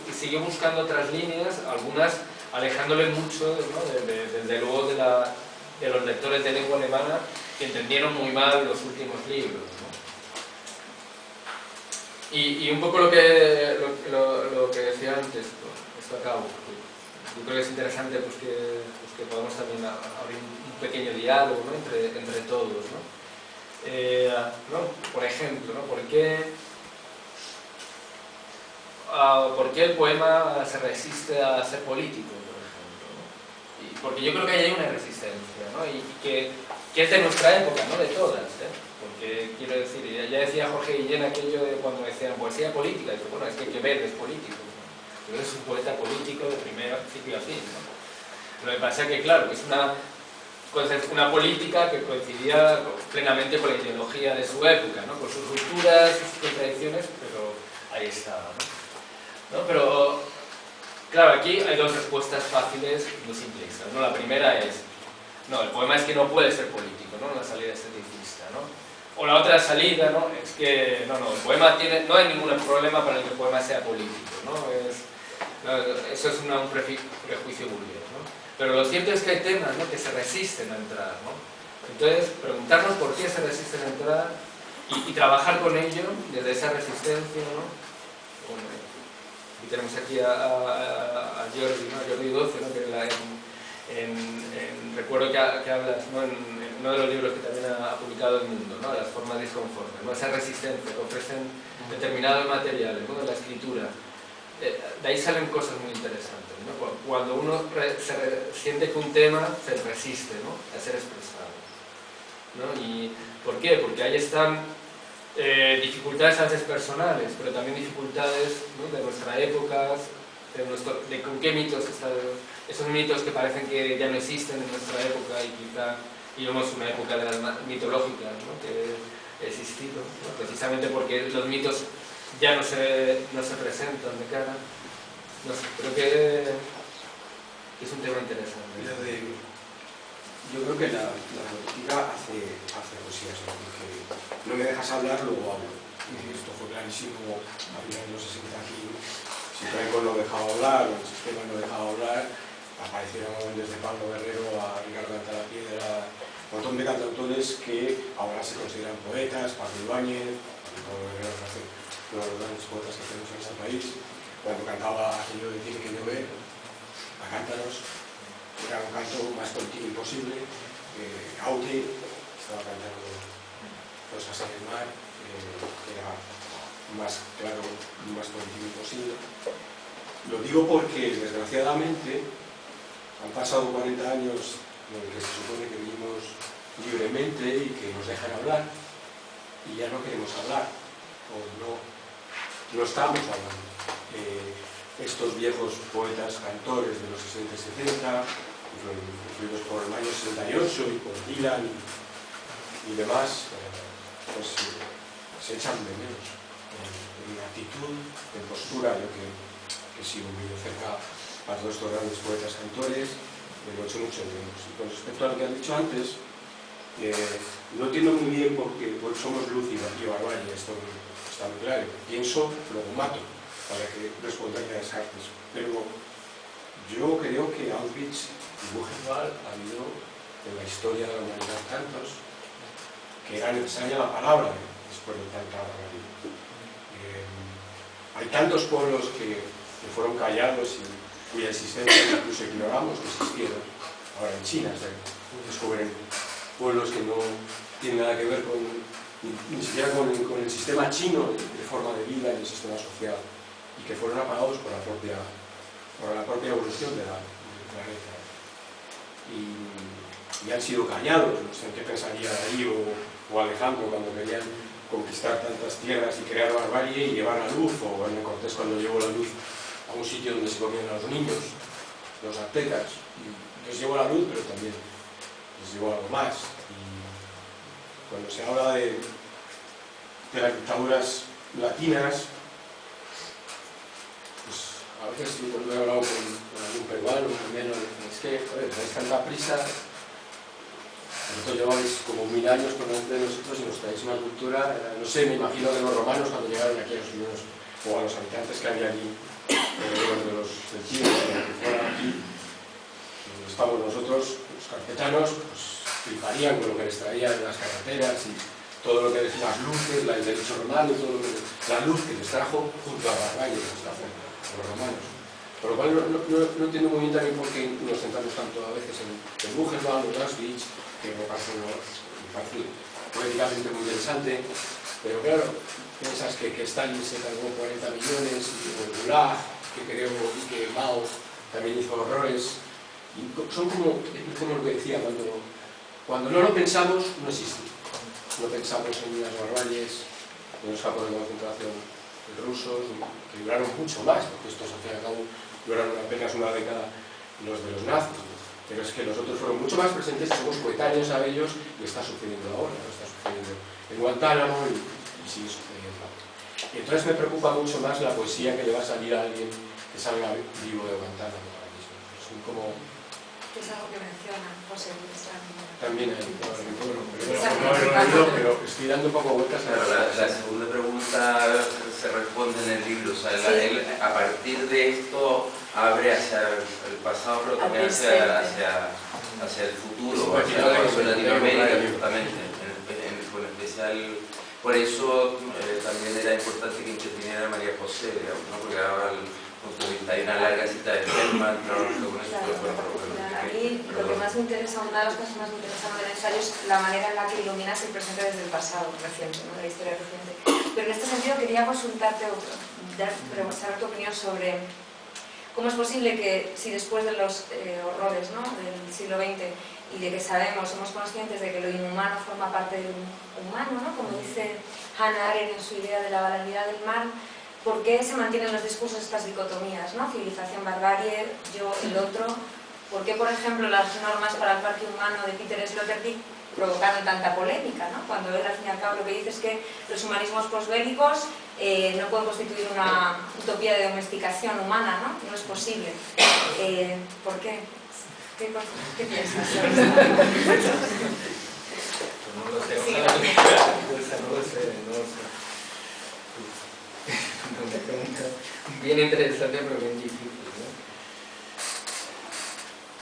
y siguió buscando otras líneas, algunas alejándole mucho, ¿no?, desde luego de los lectores de lengua alemana, que entendieron muy mal los últimos libros, ¿no? Y un poco lo que decía antes, esto acabo, yo creo que es interesante pues que podamos también abrir un pequeño diálogo, ¿no?, entre todos, ¿no? Por ejemplo, ¿no?, ¿por qué el poema se resiste a ser político, por ejemplo, ¿no? porque yo creo que ahí hay una resistencia, ¿no? Y que es de nuestra época, no de todas, ¿eh? Porque quiero decir, ya decía Jorge Guillén aquello de cuando decían poesía política, y dice, bueno, es que Quevedo es político, ¿no? Quevedo es un poeta político de principio a fin, ¿no? Lo que pasa es que, claro, que es una política que coincidía plenamente con la ideología de su época, ¿no? Con sus rupturas, sus contradicciones, pero ahí estaba, ¿no? Pero, claro, aquí hay dos respuestas fáciles y muy simplistas, ¿no? La primera es, no, el poema es que no puede ser político, ¿no? Una salida esteticista, ¿no? O la otra salida, ¿no? Es que, no, el poema no hay ningún problema para que el poema sea político, ¿no? Eso es un prejuicio burgués, ¿no? Pero lo cierto es que hay temas, ¿no?, que se resisten a entrar, ¿no? Entonces, preguntarnos por qué se resisten a entrar y trabajar con ello desde esa resistencia, ¿no? Y tenemos aquí a Jordi, ¿no? Jordi Doce, ¿no? Que recuerdo que hablas, ¿no?, en uno de los libros que también ha publicado El Mundo, ¿no? Las formas disconformes, ¿no? Esa resistencia que ofrecen determinados materiales, ¿no?, de la escritura. De ahí salen cosas muy interesantes, ¿no? Cuando uno siente que un tema se resiste, ¿no?, a ser expresado, ¿no? ¿Y por qué? Porque ahí están dificultades a veces personales, pero también dificultades, ¿no?, de nuestra época, de con qué mitos están, esos mitos que parecen que ya no existen en nuestra época y quizá vivimos una época de las mitológicas, ¿no?, que ha existido, ¿no?, precisamente porque los mitos ya no se presentan de cara. No sé, creo que es un tema interesante. Yo creo que la política hace poesías, ¿no? Porque no me dejas hablar, luego hablo. Esto fue clarísimo a finales de los 60 aquí. Si Franco no dejaba hablar, o el sistema no dejaba hablar, aparecieron desde Pablo Guerrero a Ricardo Cantalapiedra, un montón de cantautores que ahora se consideran poetas, Pablo Ibáñez, Pablo Guerrero hace uno de los grandes poetas que tenemos en este país, cuando cantaba aquello de Tiene que llover, a cántaros, era un canto más político imposible. Aute estaba cantando Cosas en el mar, que era más claro, más político imposible. Lo digo porque, desgraciadamente, han pasado 40 años en los que se supone que vivimos libremente y que nos dejan hablar, y ya no queremos hablar, o no estamos hablando. Estos viejos poetas cantores de los 60 y 70, influidos por el año 68 y por Dylan y demás, pues se echan de menos en actitud, en postura. Yo que sigo muy de cerca a todos estos grandes poetas cantores, lo he hecho mucho de menos. Y con respecto a lo que han dicho antes, no entiendo muy bien porque somos luz y barbarie, esto está muy claro. Pienso, luego mato, para que respondáis a esas artes. Pero yo creo que Auschwitz y Buchenwald ha habido en la historia de la humanidad tantos que era necesaria la palabra después de tanta barbarie. Hay tantos pueblos que fueron callados y cuya existencia incluso ignoramos que existieron. Ahora en China se descubren pueblos que no tienen nada que ver ni siquiera con el sistema chino de forma de vida y el sistema social, y que fueron apagados por la propia evolución del planeta. Y han sido callados. No sé en qué pensaría Darío o Alejandro cuando querían conquistar tantas tierras y crear barbarie y llevar la luz, o Hernán Cortés cuando llevó la luz a un sitio donde se comían a los niños, los aztecas, y les llevó la luz, pero también les llevó algo más. Y cuando se habla de las dictaduras latinas, pues a veces cuando he hablado con algún peruano, menos, es que, joder, tenéis tanta prisa. Vosotros lleváis como 1000 años con de nosotros y nos traéis una cultura, no sé, me imagino que los romanos cuando llegaron aquí a los primeros, o a los habitantes que había aquí, de los celtinos, que fueran aquí, donde estamos nosotros, los carpetanos, pues fliparían con lo que les traían las carreteras y todo lo que decían, las luces, el derecho romano, todo lo que la luz que les trajo junto a la barbarie que les trajo los romanos. Por lo cual no entiendo muy bien también por qué nos centramos tanto a veces en Buchenwald, en Auschwitz, que me parece políticamente muy interesante, pero claro, piensas que Stalin se cargó 40 millones, y el Gulag, que creo, y que Mao también hizo horrores, Y son como lo que decía, cuando no lo pensamos, no existe. No pensamos en las barbaries, en los campos de concentración rusos, que duraron mucho más, porque estos al fin y al cabo duraron apenas una década los de los nazis, ¿no? Pero es que los otros fueron mucho más presentes, somos coetáneos a ellos y está sucediendo ahora, ¿no? Está sucediendo en Guantánamo y sigue sucediendo. Y entonces me preocupa mucho más la poesía que le va a salir a alguien que salga vivo de Guantánamo ahora mismo. Son como... Es algo que menciona José Luis. También hay, pero estoy dando un poco vueltas a la segunda pregunta se responde en el libro, o sea, él, a partir de esto abre hacia el pasado, pero también hacia el futuro, hacia Latinoamérica, justamente, con especial. Por eso también era importante que interviniera María José, digamos, ¿no? Porque ahora hay una larga cita de Hellman, trabajando con eso. A mí lo que más me interesa, una de las cosas más me interesan del ensayo es la manera en la que iluminas el presente desde el pasado reciente, ¿no? La historia reciente. Pero en este sentido quería consultarte saber tu opinión sobre cómo es posible que, si después de los horrores, ¿no?, del siglo XX y de que somos conscientes de que lo inhumano forma parte del humano, ¿no?, como dice Hannah Arendt en su idea de la banalidad del mal, ¿por qué se mantienen en los discursos estas dicotomías, ¿no? Civilización, barbarie, yo, el otro? ¿Por qué, por ejemplo, las normas para el parque humano de Peter Sloterdijk provocaron tanta polémica, ¿no? Cuando él, al fin y al cabo, lo que dice es que los humanismos posbélicos no pueden constituir una utopía de domesticación humana, ¿no? No es posible. ¿Por qué? ¿Qué piensas sobre esto? No lo sé, Sí, no lo sé. Una pregunta bien interesante, pero bien difícil,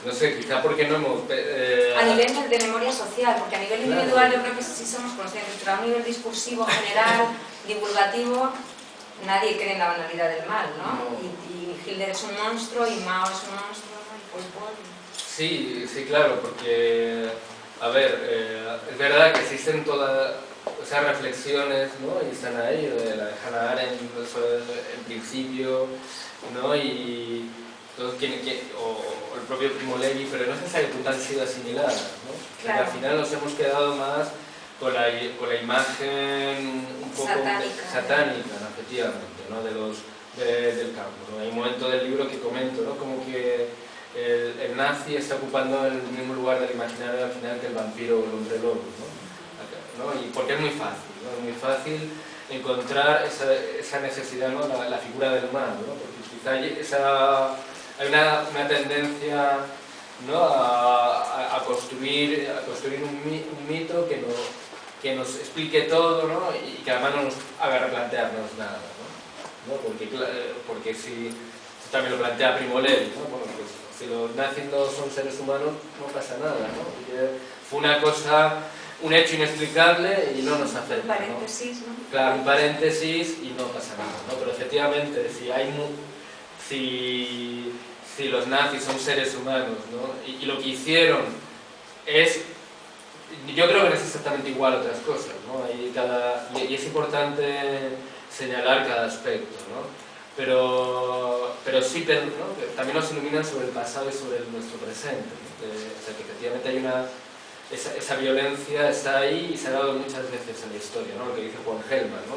¿no? No sé, quizá porque no hemos... A nivel de memoria social, porque a nivel individual yo creo que sí somos conscientes, pero a un nivel discursivo, general, divulgativo, nadie cree en la banalidad del mal, ¿no? Y Hitler es un monstruo, y Mao es un monstruo, ¿no? Y Pol Pot. Sí, claro, porque, a ver, es verdad que existen todas esas reflexiones, ¿no? Y están ahí, de la de Hannah Arendt, en principio, ¿no? Y todos o el propio Primo Levi, pero no es necesario que han sido asimiladas, ¿no? Claro. Al final nos hemos quedado más con la imagen un poco satánica, ¿no? Efectivamente, ¿no? Del campo, ¿no? Hay un momento del libro que comento, ¿no? Como que el nazi está ocupando el mismo lugar del imaginario al final que el vampiro o el hombre lobo, ¿no? Y porque es muy fácil, ¿no? Es muy fácil encontrar esa necesidad, ¿no? La figura del mal, ¿no? Porque quizá hay una tendencia, ¿no? a construir un mito que nos explique todo, ¿no? Y que además no nos haga replantearnos nada, ¿no? Porque si también lo plantea Primo Levi, ¿no? Bueno, pues, si los nazis no son seres humanos, no pasa nada, ¿no? Fue una cosa, un hecho inexplicable y no nos afecta, Un paréntesis, ¿no? Claro, un paréntesis y no pasa nada, ¿no? Pero efectivamente, si los nazis son seres humanos, ¿no? Y lo que hicieron es, yo creo que no es exactamente igual a otras cosas, ¿no? Y es importante señalar cada aspecto, ¿no? Pero sí, ¿no? Que también nos iluminan sobre el pasado y sobre nuestro presente, ¿no? O sea, que efectivamente hay esa violencia está ahí y se ha dado muchas veces en la historia, ¿no? Lo que dice Juan Hellman, ¿no?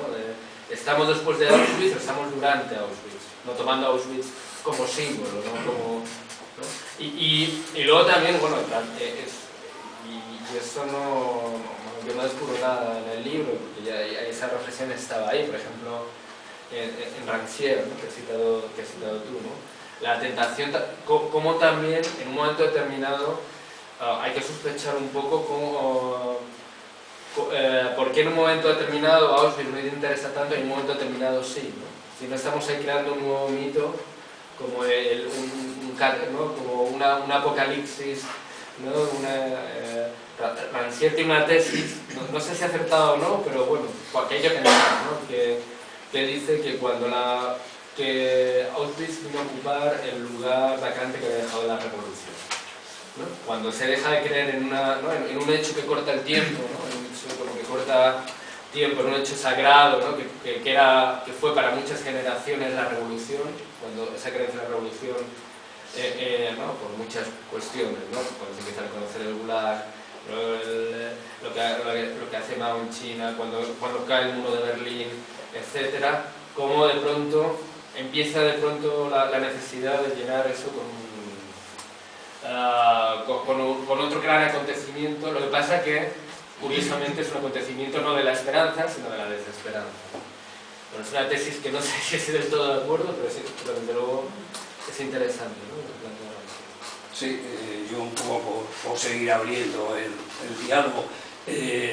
Estamos después de Auschwitz o estamos durante Auschwitz, no tomando Auschwitz como símbolo, ¿no? ¿no? Y luego también, bueno, y eso yo no descubro nada en el libro, porque ya esa reflexión estaba ahí, por ejemplo, en Rancière, ¿no? que has citado tú, ¿no? La tentación, como también en un momento determinado hay que sospechar un poco por qué en un momento determinado Auschwitz no te interesa tanto y en un momento determinado sí, ¿no? Si no estamos ahí creando un nuevo mito como ¿no? como un apocalipsis, ¿no? Rancière tiene una tesis, no sé si ha acertado o no, pero bueno, aquello que ¿no? que dice que que Auschwitz vino a ocupar el lugar vacante que había dejado la revolución, ¿no? Cuando se deja de creer en un hecho que corta el tiempo, ¿no? En un hecho como que corta tiempo, en un hecho sagrado, ¿no? que fue para muchas generaciones la revolución, cuando esa creencia en la revolución por muchas cuestiones, ¿no? Cuando se empieza a reconocer el Gulag, lo que hace Mao en China, cuando cae el muro de Berlín, etcétera, cómo de pronto empieza la necesidad de llenar eso con otro gran acontecimiento. Lo que pasa que, curiosamente, es un acontecimiento no de la esperanza, sino de la desesperanza. Bueno, es una tesis que no sé si estoy del todo de acuerdo, pero desde luego es interesante, ¿no? Sí, yo un poco por seguir abriendo el diálogo.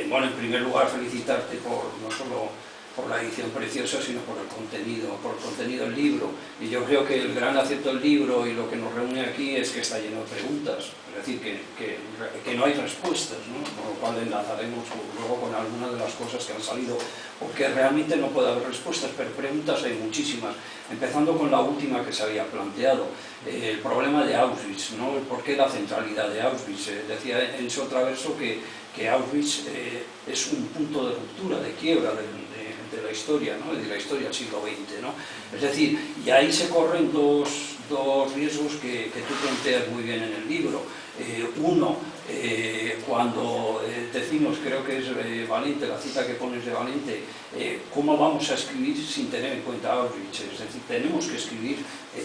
Bueno, en primer lugar felicitarte no solo por la edición preciosa, sino por el contenido del libro. Y yo creo que el gran acierto del libro y lo que nos reúne aquí es que está lleno de preguntas, es decir, que no hay respuestas, ¿no? Con lo cual enlazaremos luego con algunas de las cosas que han salido, porque realmente no puede haber respuestas, pero preguntas hay muchísimas, empezando con la última que se había planteado, el problema de Auschwitz, ¿no? ¿Por qué la centralidad de Auschwitz? Decía en su traverso que Auschwitz es un punto de ruptura, de quiebra de la historia, ¿no? De la historia del siglo XX, ¿no? Es decir, y ahí se corren dos riesgos que tú planteas muy bien en el libro. Uno, cuando decimos, creo que es Valente, la cita que pones de Valente, ¿cómo vamos a escribir sin tener en cuenta Auschwitz? Es decir, tenemos que escribir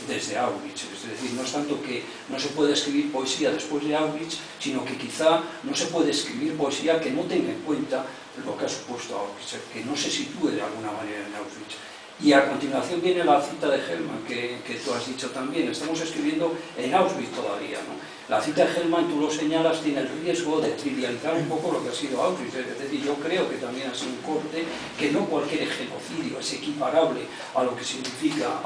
desde Auschwitz, es decir, no es tanto que no se puede escribir poesía después de Auschwitz, sino que quizá no se puede escribir poesía que no tenga en cuenta lo que ha supuesto Auschwitz, que no se sitúe de alguna manera en Auschwitz. Y a continuación viene la cita de Hellmann, que tú has dicho también. Estamos escribiendo en Auschwitz todavía, ¿no? La cita de Hellmann, tú lo señalas, tiene el riesgo de trivializar un poco lo que ha sido Auschwitz. Es decir, yo creo que también ha sido un corte, que no cualquier genocidio es equiparable a lo que significa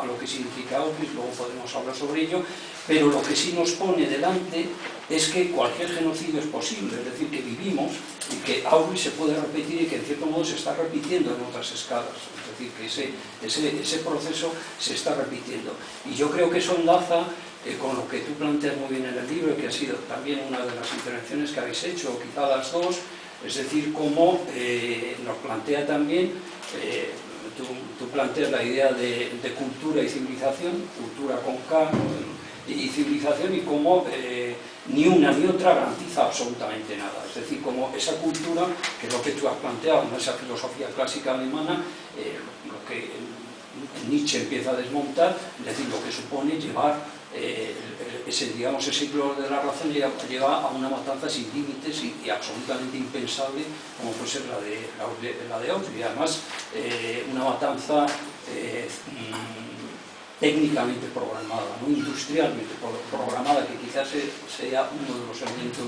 Auschwitz, luego podemos hablar sobre ello, pero lo que sí nos pone delante es que cualquier genocidio es posible, es decir, que vivimos y que Auschwitz se puede repetir y que en cierto modo se está repitiendo en otras escalas, es decir, que ese proceso se está repitiendo. Y yo creo que eso enlaza con lo que tú planteas muy bien en el libro y que ha sido también una de las intervenciones que habéis hecho, o quizá las dos, es decir, cómo nos plantea también, tú planteas la idea de cultura y civilización, cultura con K, y civilización, y cómo ni una ni otra garantiza absolutamente nada. Es decir, como esa cultura, que es lo que tú has planteado, ¿no? Esa filosofía clásica alemana, lo que Nietzsche empieza a desmontar, es decir, lo que supone llevar ese siglo de la razón lleva a una matanza sin límites y absolutamente impensable, como puede ser la de Auschwitz, y además una matanza técnicamente programada, ¿no? Industrialmente programada, que quizás sea uno de los elementos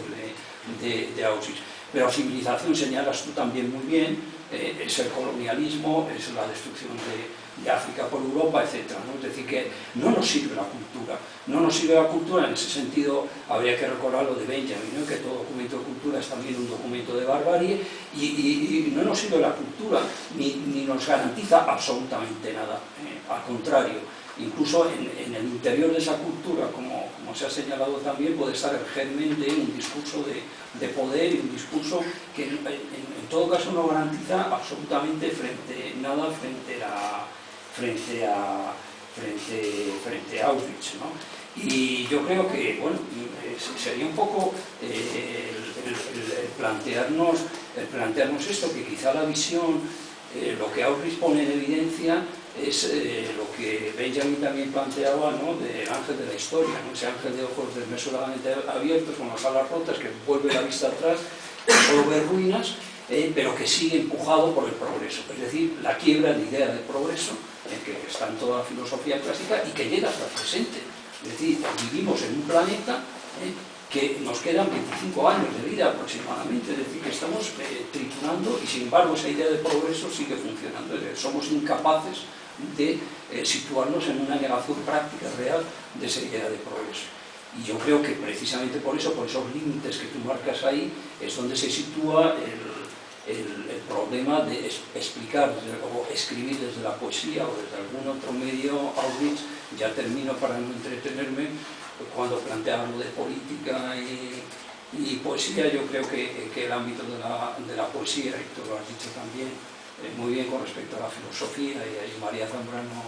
de Auschwitz. Pero civilización, señalas tú también muy bien, es el colonialismo, es la destrucción de África por Europa, etc., ¿no? Es decir, que no nos sirve la cultura. No nos sirve la cultura, en ese sentido habría que recordar lo de Benjamin, ¿no? Que todo documento de cultura es también un documento de barbarie, y no nos sirve la cultura, ni nos garantiza absolutamente nada, al contrario. Incluso en el interior de esa cultura, como se ha señalado también, puede estar el germen de un discurso de poder y un discurso que en todo caso no garantiza absolutamente nada frente a Auschwitz, ¿no? Y yo creo que, bueno, sería un poco el plantearnos esto, que quizá la visión, lo que Auschwitz pone en evidencia es lo que Benjamin también planteaba, ¿no? Del ángel de la historia, ¿no? Ese ángel de ojos desmesuradamente abiertos, con las alas rotas, que vuelve la vista atrás, que solo ve ruinas, pero que sigue empujado por el progreso, es decir, la quiebra de idea de progreso, que está en toda la filosofía clásica y que llega hasta el presente. Es decir, vivimos en un planeta que nos quedan 25 años de vida aproximadamente, es decir, que estamos triturando, y sin embargo esa idea de progreso sigue funcionando. Es decir, somos incapaces de situarnos en una negación práctica real de esa idea de progreso. Y yo creo que precisamente por eso, por esos límites que tú marcas ahí, es donde se sitúa el problema de explicar o escribir desde la poesía o desde algún otro medio. Auschwitz, ya termino para no entretenerme, cuando planteamos lo de política y poesía, yo creo que el ámbito de la poesía, y tú lo has dicho también, muy bien con respecto a la filosofía, y hay María Zambrano,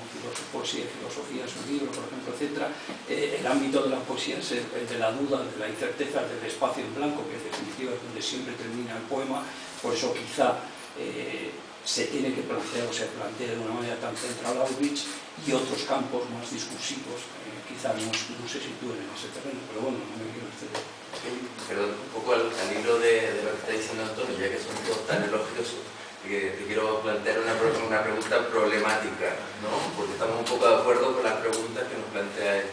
Poesía y Filosofía, es un libro, por ejemplo, etc. El ámbito de la poesía es el de la duda, de la incerteza, del espacio en blanco, que en definitiva es donde siempre termina el poema. Por eso quizá se tiene que plantear, o se plantea de una manera tan central Auschwitz, y otros campos más discursivos quizá no se sitúen en ese terreno, pero bueno, no me quiero exceder. Perdón, un poco al hilo de lo que está diciendo Antonio, ya que son todos tan elogiosos, que te quiero plantear una pregunta problemática, ¿no? Porque estamos un poco de acuerdo con las preguntas que nos plantea él.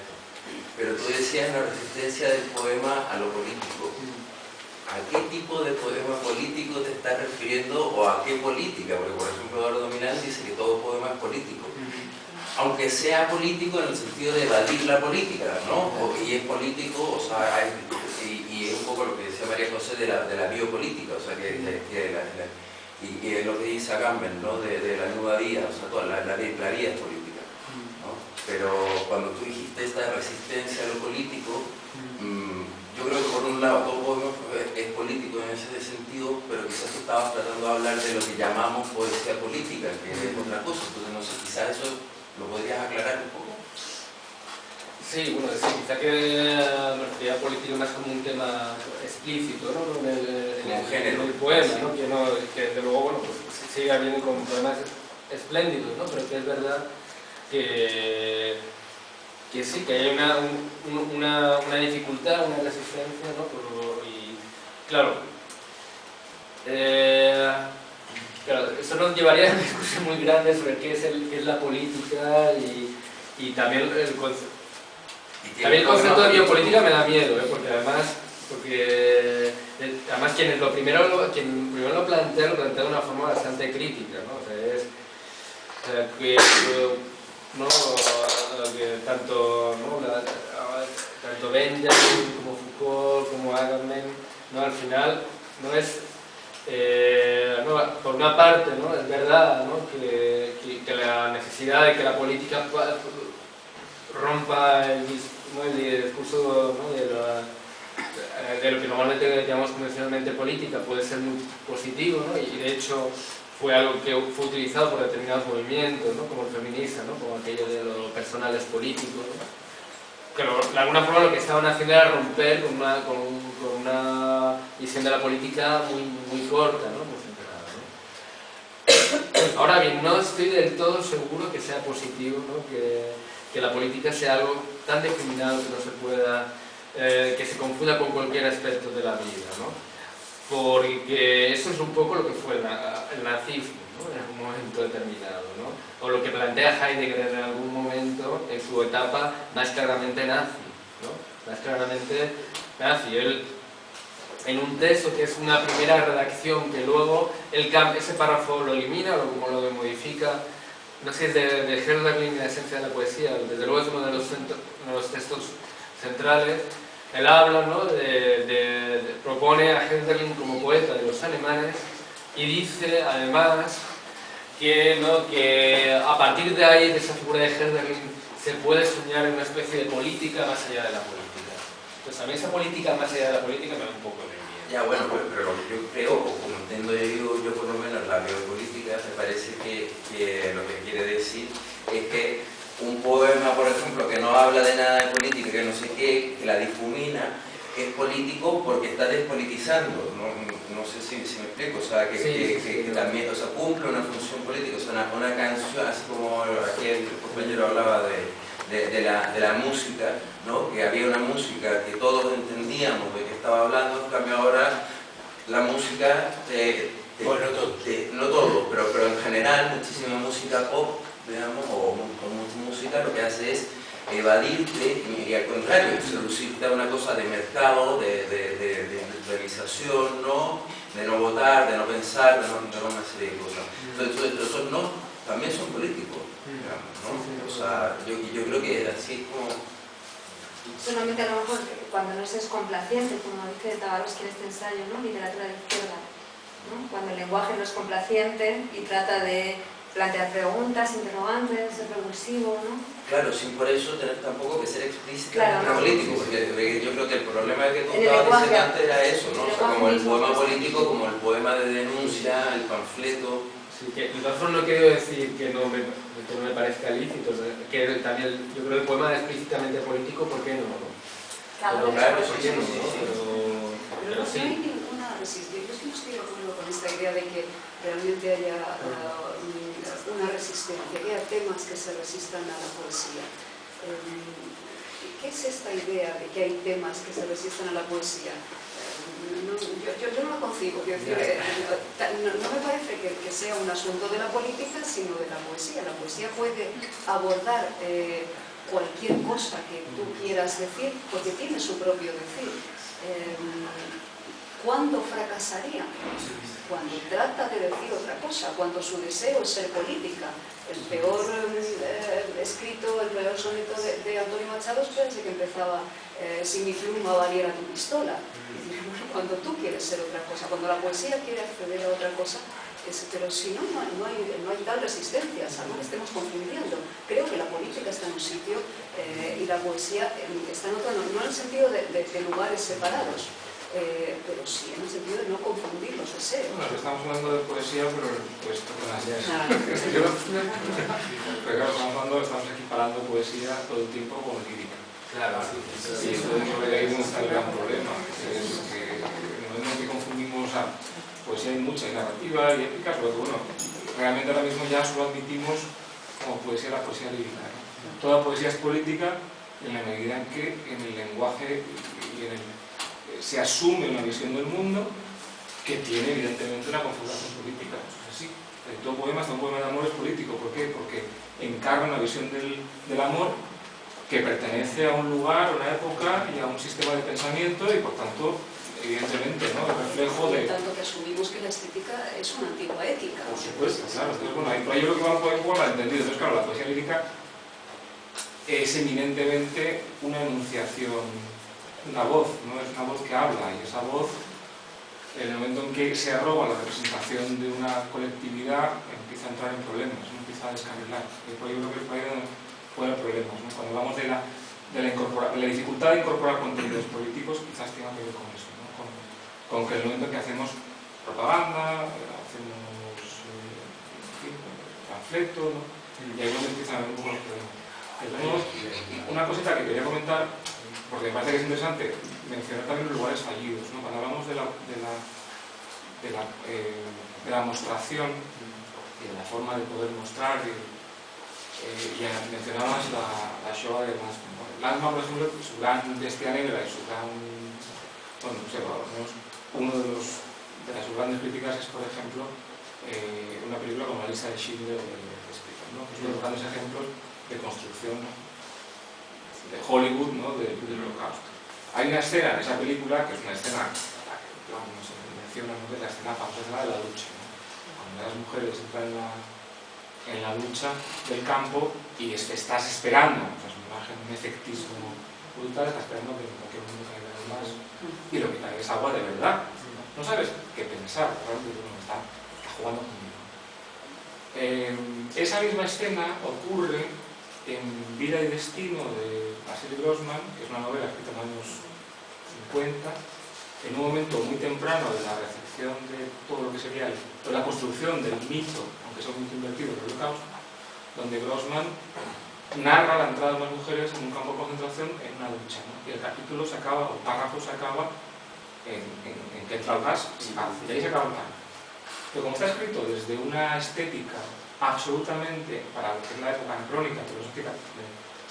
Pero tú decías la resistencia del poema a lo político. ¿A qué tipo de poema político te estás refiriendo o a qué política? Porque, por ejemplo, Eduardo Milán dice que todo poema es político. Aunque sea político en el sentido de evadir la política, ¿no? Y es político, o sea, y es un poco lo que decía María José de la biopolítica, o sea, y es lo que dice Agamben, ¿no? De la nueva vida, o sea, toda la vida es política, ¿no? Pero cuando tú dijiste esta resistencia a lo político, yo creo que por un lado todo poema es político en ese sentido, pero quizás tú estabas tratando de hablar de lo que llamamos poesía política, que es otra cosa. Entonces, no sé, quizás eso lo podrías aclarar un poco. Sí, bueno, sí, quizá que me refería a política más como un tema explícito, ¿no? En el poema, ¿no? Que desde luego, bueno, pues sigue habiendo con poemas espléndidos, ¿no? Pero que es verdad que sí, que hay una dificultad, una resistencia, ¿no? Y claro, eso nos llevaría a una discusión muy grande sobre qué es la política y también el concepto. También el concepto de biopolítica me da miedo, porque además quien primero lo plantea de una forma bastante crítica, ¿no? O sea, que tanto Benjamin como Foucault como Agamben, ¿no? Al final no es por una parte, ¿no? Es verdad, ¿no? que la necesidad de que la política rompa el discurso, ¿no? de lo que normalmente llamamos convencionalmente política puede ser muy positivo, ¿no? Y de hecho fue algo que fue utilizado por determinados movimientos, ¿no? Como el feminista, ¿no? Como aquello de lo personal es político, ¿no? Que de alguna forma lo que estaban haciendo era romper con una visión de la política muy corta, ¿no? Muy centrada, ¿no? Ahora bien, no estoy del todo seguro que sea positivo, ¿no? Que la política sea algo tan discriminado que no se pueda, que se confunda con cualquier aspecto de la vida, ¿no? Porque eso es un poco lo que fue el nazismo, ¿no? En algún momento determinado, ¿no? O lo que plantea Heidegger en algún momento en su etapa más claramente nazi, ¿no? Más claramente nazi. Él, en un texto que es una primera redacción que luego ese párrafo lo elimina o como lo modifica, no sé si es de Hölderlin, La esencia de la poesía, desde luego es uno de los textos centrales. Él habla, ¿no? Propone a Hölderlin como poeta de los alemanes y dice además que a partir de ahí, de esa figura de Hölderlin, se puede soñar en una especie de política más allá de la política. Pues a mí esa política más allá de la política me da un poco de miedo. Ya, bueno, pero yo creo, o como entiendo yo por lo menos la biopolítica, me parece que lo que quiere decir es que un poema, por ejemplo, que no habla de nada de política, que no sé qué, que la difumina, es político porque está despolitizando, no sé si me explico, o sea, que también, o sea, cumple una función política, o sea, una canción, así como aquí el compañero hablaba de la música, ¿no? Que había una música que todos entendíamos de qué estaba hablando, en cambio ahora la música, no todo, pero en general muchísima música pop, digamos, o música lo que hace es evadirte y al contrario, seducirte a una cosa de mercado, de industrialización, ¿no? De no votar, de no pensar, de no una serie de cosas. Entonces, esos no también son políticos, digamos, ¿no? O sea, yo creo que así es como... Solamente a lo mejor cuando no se es complaciente, como dice Tabarovsky en este ensayo, ¿no? Literatura de izquierda, ¿no? Cuando el lenguaje no es complaciente y trata de plantear preguntas, interrogantes, ser revulsivo, ¿no? Claro, sin por eso tener tampoco que ser explícito claro, político, porque yo creo que el problema que tú estabas diciendo antes era eso, ¿no? O sea, como el poema político, como el poema de denuncia, el panfleto, Sí, que de todas formas no quiero decir que no me parezca lícito, que también yo creo que el poema es explícitamente político, ¿por qué no? Pero claro, ¿por qué no? Pero no hay ninguna resistencia. Yo es que no estoy de acuerdo con esta idea de que realmente haya una resistencia, que haya temas que se resistan a la poesía. ¿Qué es esta idea de que hay temas que se resistan a la poesía? Yo no lo concibo, quiero decir, no me parece que sea un asunto de la política, sino de la poesía. La poesía puede abordar cualquier cosa que tú quieras decir, porque tiene su propio decir. ¿Cuándo fracasaría? Cuando trata de decir otra cosa, cuando su deseo es ser política. El peor escrito, el peor soneto de Antonio Machado es que empezaba si mi pluma valiera tu pistola. Cuando tú quieres ser otra cosa, cuando la poesía quiere acceder a otra cosa, pero si no, no hay tal resistencia, salvo que estemos confundiendo. Creo que la política está en un sitio y la poesía está en otro, no en el sentido de lugares separados, pero sí en el sentido de no confundir los deseos. Bueno, estamos hablando de poesía, pero pues estamos equiparando poesía todo el tiempo con lírica. Claro, sí, entonces ahí está el gran problema, es que no es que confundimos a poesía hay mucha, y narrativa y épica, pero bueno, realmente ahora mismo ya solo admitimos como poesía la poesía lírica, ¿no? Toda poesía es política en la medida en que en el lenguaje se asume una visión del mundo que tiene evidentemente una configuración política. Es así. Todo poema, hasta un poema de amor es político. ¿Por qué? Porque encarna una visión del amor que pertenece a un lugar, a una época y a un sistema de pensamiento y por tanto, evidentemente, ¿no? El reflejo de... Por tanto que asumimos que la estética es una antigua ética. Por supuesto, claro. Entonces, bueno, ahí yo creo que va un poco malentendido. Entonces, claro, la poesía lírica es eminentemente una enunciación, una voz, ¿no? Es una voz que habla y esa voz, en el momento en que se arroga la representación de una colectividad, empieza a entrar en problemas, ¿no? Empieza a descarrilar. Y después yo creo que puede haber problemas, ¿no? Cuando hablamos de la dificultad de incorporar contenidos políticos, quizás tenga que ver con eso, ¿no? Con que en el momento en que hacemos propaganda, hacemos panfletos, ¿no? Y ahí es donde empiezan a haber un poco los problemas. Entonces, una cosita que quería comentar, porque me parece que es interesante mencionar también los lugares fallidos, ¿no? Cuando hablamos de la mostración y de la forma de poder mostrar, y mencionabas la Shoah de Lasma, ¿no? Lasma, por ejemplo, su gran bestia negra y su gran... Bueno, no sé, uno de sus grandes críticas es, por ejemplo, una película como La lista de Schindler de Spielberg, ¿no? Que es uno de los grandes ejemplos de construcción de Hollywood, ¿no? del Holocausto. Hay una escena en esa película que es una escena, no se menciona, ¿no? La escena famosa de la ducha, ¿no? Cuando las mujeres entran en la ducha del campo y estás esperando, o sea, es una imagen, un efectismo brutal, estás esperando que el mundo caiga en el mar y lo que cae es agua de verdad. No sabes qué pensar, realmente uno está jugando conmigo. Esa misma escena ocurre en Vida y Destino de Basil Grossman, que es una novela escrita en los años 50, en un momento muy temprano de la recepción de todo lo que sería la construcción del mito, aunque sea un mito invertido del Holocausto, donde Grossman narra la entrada de unas mujeres en un campo de concentración en una ducha, ¿no? Y el capítulo se acaba, o el párrafo se acaba en que entra el gas y ahí se acaba el párrafo. Pero como está escrito desde una estética absolutamente, para lo que es la época anacrónica, pero es estética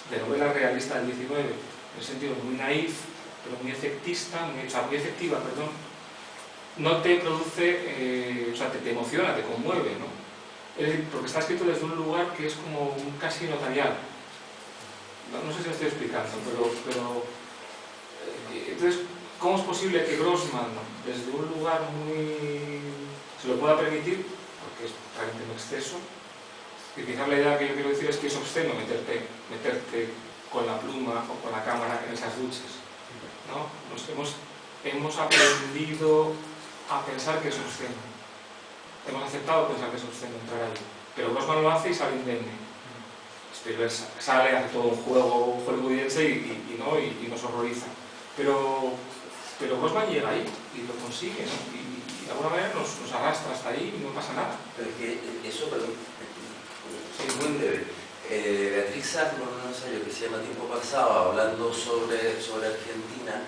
de novela realista del 19, en el sentido muy naif, pero muy efectista, muy efectiva, perdón, no te produce, o sea, te emociona, te conmueve, ¿no? Es decir, porque está escrito desde un lugar que es como casi notarial. No sé si me estoy explicando, pero entonces, ¿cómo es posible que Grossman, desde un lugar muy... se lo pueda permitir, porque es realmente un exceso, y quizás la idea que yo quiero decir es que es obsceno meterte con la pluma o con la cámara en esas duchas, ¿no? Hemos aprendido a pensar que es obsceno. Hemos aceptado pensar que es obsceno entrar ahí. Pero Grossman lo hace y sale indemne. Spielberg sale, hace todo un juego hollywoodiense y nos horroriza. Pero pero Grossman llega ahí y lo consigue, ¿no? Y de alguna manera nos arrastra hasta ahí y no pasa nada. Pero es que eso, perdón, es muy breve. Beatriz Sarlo, en un ensayo que se llama Tiempo Pasado, hablando sobre Argentina,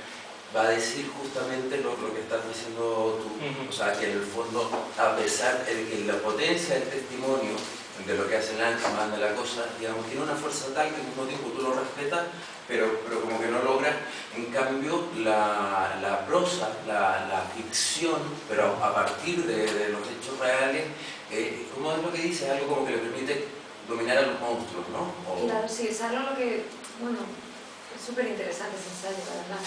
va a decir justamente lo que estás diciendo tú. O sea, que en el fondo, a pesar de que la potencia del testimonio, de lo que hace Lanzmann de la cosa, digamos, tiene una fuerza tal que al mismo tiempo tú lo respetas, pero como que no logras. En cambio, la prosa, la ficción, pero a partir de los hechos reales, ¿cómo es lo que dice? Algo como que le permite dominar a los monstruos, ¿no? Claro, sí, Sarlo lo que... Bueno, es súper interesante ese ensayo, la verdad.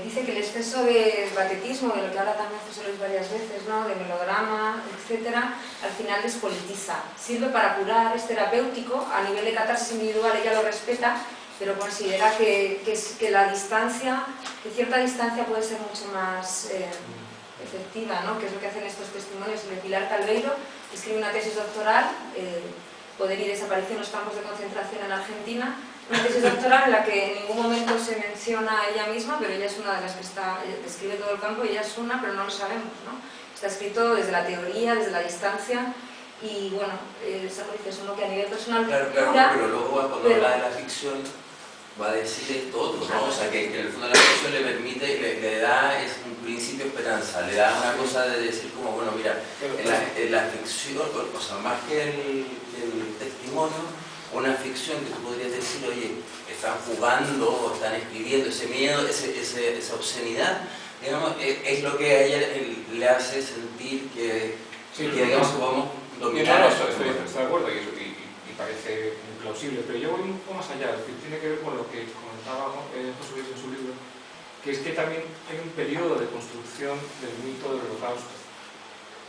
Dice que el exceso de patetismo, de lo que habla también José Luis varias veces, ¿no? De melodrama, etcétera, al final despolitiza. Sirve para curar, es terapéutico, a nivel de catarsis individual ella lo respeta, pero considera que la distancia, que cierta distancia puede ser mucho más efectiva, ¿no? Que es lo que hacen estos testimonios. De Pilar Calveiro escribe una tesis doctoral, Poder y desaparición en los campos de concentración en Argentina, una tesis doctoral en la que en ningún momento se menciona a ella misma, pero ella es una de las que describe todo el campo, y ella es una, pero no lo sabemos, ¿no? Está escrito desde la teoría, desde la distancia, y bueno, esa dice es uno que a nivel personal Claro, pero luego cuando habla de la ficción va a decir todo, ¿no? O sea, que en el fondo la ficción le permite, le da un principio de esperanza, le da una cosa de decir como, bueno, mira, en la ficción, o sea, más que el testimonio, una ficción que tú podrías decir, oye, están jugando o están escribiendo, ese miedo, esa obscenidad, digamos, es lo que a ella le hace sentir que digamos, podemos dominar. Estoy de acuerdo y parece plausible, pero yo voy un poco más allá, es decir, tiene que ver con lo que comentaba José Luis en su libro, que es que también hay un periodo de construcción del mito del Holocausto.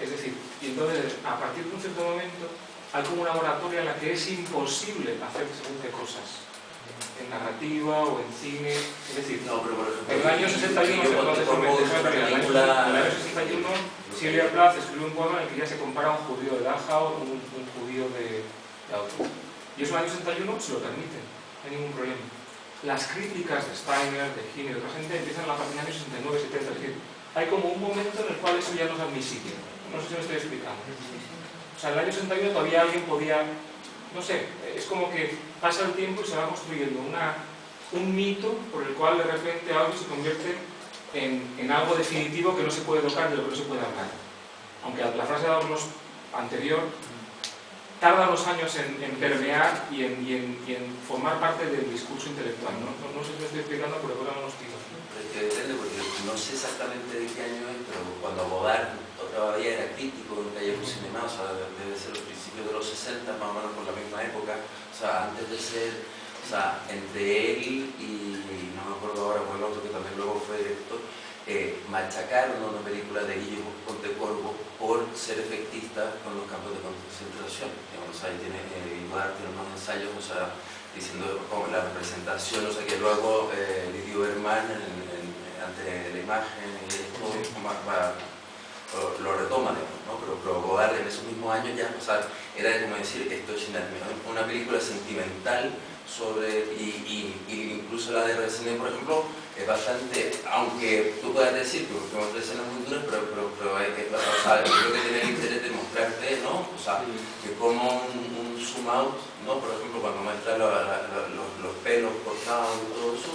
Es decir, y entonces, a partir de un cierto momento, hay como una moratoria en la que es imposible hacer según qué cosas, en narrativa o en cine, es decir, no, pero por ejemplo, en el año 61, en el año 61, Silvia Plath escribió un poema en el que ya se compara un judío de Dachau con un judío de Auschwitz. Y eso en el año 61 se lo permiten, no hay ningún problema. Las críticas de Steiner, de Gine y de otra gente empiezan a partir del año 69-70, es decir, hay como un momento en el cual eso ya no es admisible. No sé si me estoy explicando. O sea, en el año 61 todavía alguien podía, no sé, es como que pasa el tiempo y se va construyendo un mito por el cual de repente algo se convierte en algo definitivo que no se puede tocar, de lo que no se puede hablar. Aunque la frase de Adorno anterior tarda unos años en permear y en formar parte del discurso intelectual. No sé si me estoy explicando, pero creo que no los tiros. Es que depende, porque no sé exactamente de qué año es, pero cuando Godard todavía era crítico en Calle Cinema, o sea, debe ser los principios de los 60, más o menos por la misma época, o sea, antes de ser, o sea, entre él y no me acuerdo ahora con el otro que también luego fue director, machacaron una película de Guillermo Pontecorvo por ser efectista con los campos de concentración. Digamos, ahí tiene Godard tiene unos ensayos, o sea, diciendo como la representación, o sea, que luego Lidio Berman ante la imagen y esto lo retoma, digamos, ¿no? Pero Godard en esos mismos años ya, o sea, era como decir, esto es una película sentimental sobre, y incluso la de Resende, por ejemplo, es bastante, aunque tú puedas decir que muestra escenas muy duras, pero o sea, yo creo que tiene el interés de mostrarte, ¿no? O sea, que como un zoom out, ¿no? Por ejemplo, cuando muestra los pelos cortados y todo eso,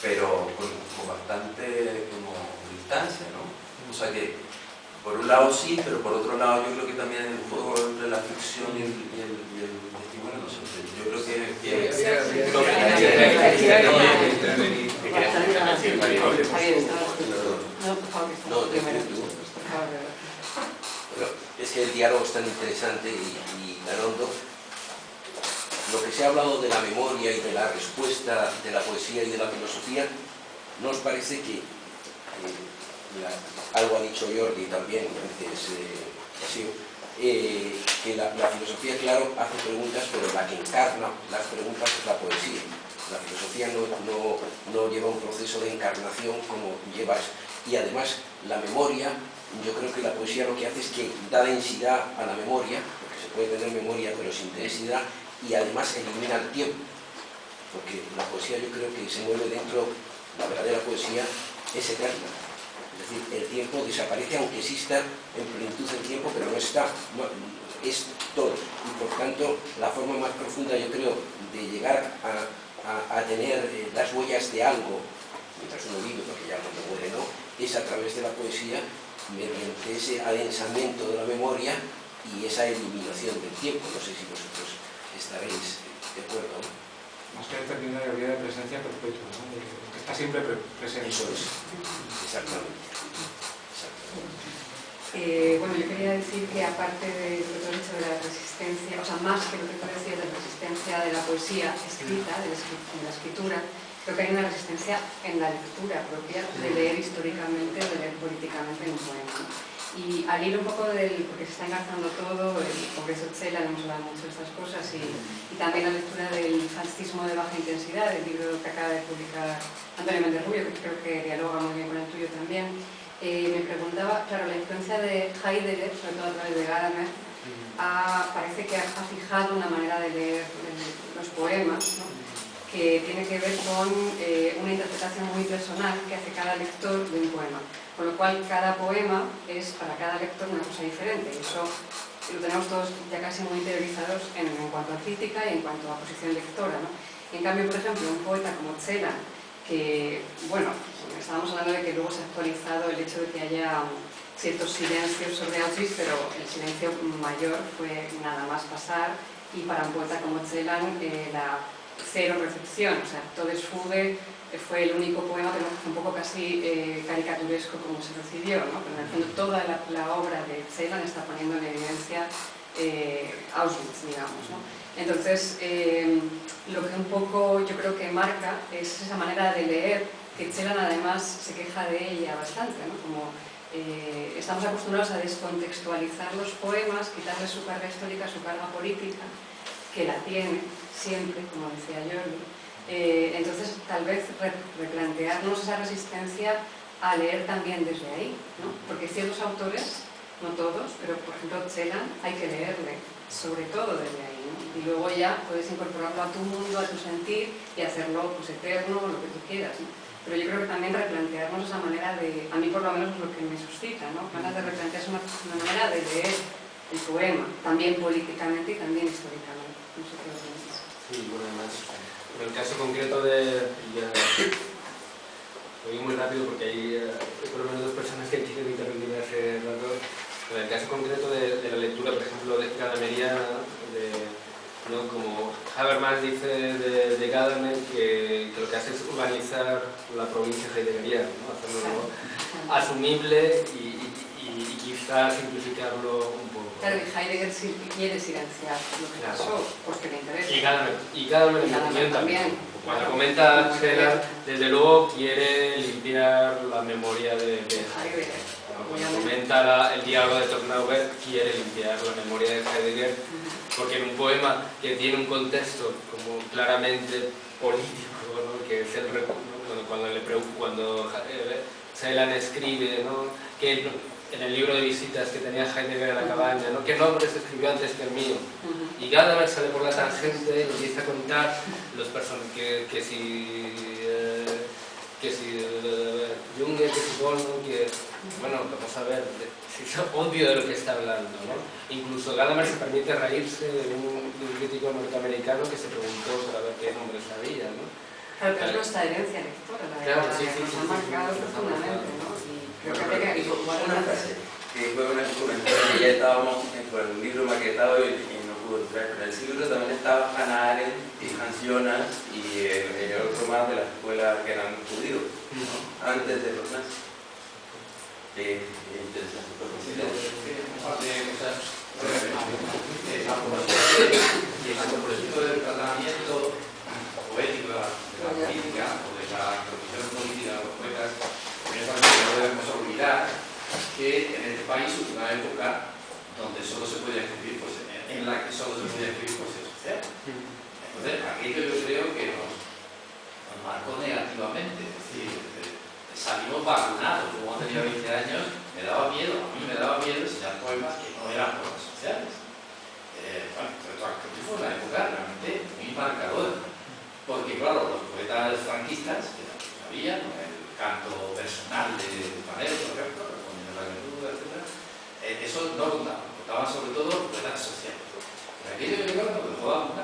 pero con bastante como distancia, ¿no? O sea que por un lado sí, pero por otro lado yo creo que también el juego entre la ficción y el testimonio, no sé, yo creo que es que el diálogo es tan interesante y tan hondo. Lo que se ha hablado de la memoria y de la respuesta de la poesía y de la filosofía, ¿nos parece que algo ha dicho Jordi también antes, que la filosofía, claro, hace preguntas, pero la que encarna las preguntas es la poesía. La filosofía no lleva un proceso de encarnación como llevas. Y además, la memoria, yo creo que la poesía lo que hace es que da densidad a la memoria, porque se puede tener memoria pero sin densidad, y además elimina el tiempo. Porque la poesía yo creo que se mueve dentro, la verdadera poesía, es eterna. Es decir, el tiempo desaparece aunque exista en plenitud el tiempo, pero no está, es todo. Y por tanto, la forma más profunda, yo creo, de llegar a tener las huellas de algo, mientras uno vive, porque ya cuando muere no, es a través de la poesía, mediante ese adensamiento de la memoria y esa eliminación del tiempo. No sé si vosotros estaréis de acuerdo, ¿no? Más que determinar la vida de presencia perpetua, ¿no? Que está siempre presente. Eso es, exactamente. Bueno, yo quería decir que aparte de lo que tú has dicho de la resistencia, o sea, más que lo que tú decías de la resistencia de la poesía escrita, de la escritura, creo que hay una resistencia en la lectura propia, de leer históricamente, de leer políticamente un poema, ¿no? Y al ir un poco porque se está engarzando todo, el Congreso Celan, hemos hablado mucho de estas cosas, y también la lectura del fascismo de baja intensidad, el libro que acaba de publicar Antonio Méndez Rubio, que creo que dialoga muy bien con el tuyo también. Me preguntaba, claro, la influencia de Heidegger, sobre todo a través de Gadamer, parece que ha fijado una manera de leer los poemas, ¿no? Que tiene que ver con una interpretación muy personal que hace cada lector de un poema. Con lo cual, cada poema es para cada lector una cosa diferente. Eso lo tenemos todos ya casi muy interiorizados en cuanto a crítica y en cuanto a posición lectora, ¿no? En cambio, por ejemplo, un poeta como Celan, que, bueno, estábamos hablando de que luego se ha actualizado el hecho de que haya ciertos silencios sobre Auschwitz, pero el silencio mayor fue nada más pasar, y para un poeta como Celan, la cero recepción, o sea, Todes Fuge fue el único poema que fue un poco casi caricaturesco como se recibió, ¿no? Pero en el fondo toda la obra de Celan está poniendo en evidencia Auschwitz, digamos, ¿no? Entonces, lo que un poco yo creo que marca es esa manera de leer, que Celan además se queja de ella bastante, ¿no? Como estamos acostumbrados a descontextualizar los poemas, quitarle su carga histórica, su carga política, que la tiene siempre, como decía Jordi. Entonces, tal vez replantearnos esa resistencia a leer también desde ahí, ¿no? Porque ciertos autores, no todos, pero por ejemplo Celan, hay que leerle, sobre todo desde ahí, ¿no? Y luego ya puedes incorporarlo a tu mundo, a tu sentir, y hacerlo pues eterno, lo que tú quieras, ¿no? Pero yo creo que también replantearnos esa manera de, a mí por lo menos es lo que me suscita, ¿no? Ganas de replantearse una manera de leer el poema, también políticamente y también históricamente. No sé qué opinas. Sí, bueno, además, en el caso concreto de... voy muy rápido porque hay por lo menos dos personas que quieren intervenir hace rato. En el caso concreto de la lectura, por ejemplo, de gadameriana, ¿no? Como Habermas dice de Gadamer, que lo que hace es urbanizar la provincia heideggeriana, ¿no? Hacerlo asumible y quizás simplificarlo un poco. Claro, y Heidegger quiere silenciar lo que pasó, porque le interesa. Y Gadamer en mi opinión también. Cuando comenta Celan, desde luego quiere limpiar la memoria de Heidegger. Cuando comenta el diálogo de Tornauer, quiere limpiar la memoria de Heidegger, porque en un poema que tiene un contexto como claramente político, ¿no? Que es el cuando Celan escribe, ¿no? Que en el libro de visitas que tenía Heidegger en la cabaña, ¿no? ¿Qué nombres escribió antes que el mío? Y Gadamer sale por la tangente y empieza a contar los personajes que si Junger, que si Goldman, que bueno, vamos a ver, es obvio de lo que está hablando, ¿no? Incluso Gadamer se permite reírse de un crítico norteamericano que se preguntó para ver qué nombres había, ¿no? Claro, pero es nuestra herencia lectora, la de Gadamer, que nos ha marcado profundamente, ¿no? Y creo que hay que una frase que fue una que ya estábamos con el libro maquetado y no pudo entrar, pero en el libro también estaba Hannah Arendt y Hans Jonas y el otro más de la escuela que eran judíos, ¿no? Antes de los nazis. Interesante. Y el propósito del tratamiento poético de la política o de la profesión política de los poetas, no debemos olvidar que en este país hubo una época donde solo se podía escribir, pues, en la que solo se podía escribir poesía social. Entonces, aquello yo creo que nos marcó negativamente, es decir, salimos vacunados. Como tenía 20 años, me daba miedo, a mí me daba miedo enseñar poemas que no eran poemas sociales. Fue una época realmente muy marcadora, porque claro, los poetas franquistas, que no sabían, el canto personal, sobre todo poetas sociales. Pero aquello yo creo que nos dejó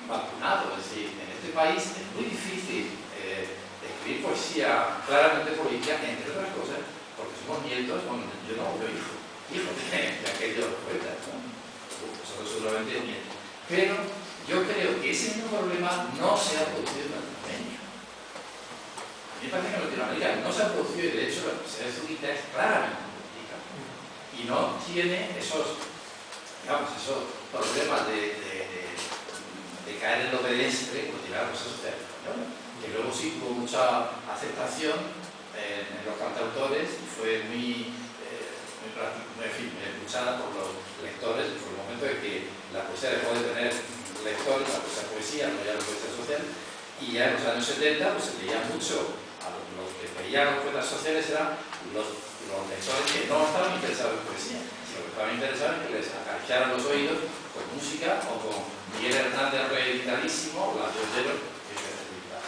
vacunado, es decir, en este país es muy difícil escribir poesía claramente política, entre otras cosas, porque somos nietos, bueno, yo no veo hijos de aquellos poetas, ¿no? Nosotros seguramente nietos. Pero yo creo que ese mismo problema no se ha producido en Latinoamérica. A mí me parece que en Latinoamérica no se ha producido, y de hecho la poesía jesuita es claramente política. Y no tiene esos, digamos, esos problemas de caer en lo pedestre, pues llegar a la sociedad española, que luego sí tuvo mucha aceptación en los cantautores y fue muy escuchada por los lectores, y fue el momento de que la poesía dejó de tener lectores, la poesía, no ya la poesía social, y ya en los años 70 pues, se leía mucho, a los que veían los poetas sociales eran los lectores que no estaban interesados en poesía, sino que estaban interesados en que les acariciaran los oídos con música o con Miguel Hernández reeditadísimo o la de Otero, que es reeditada.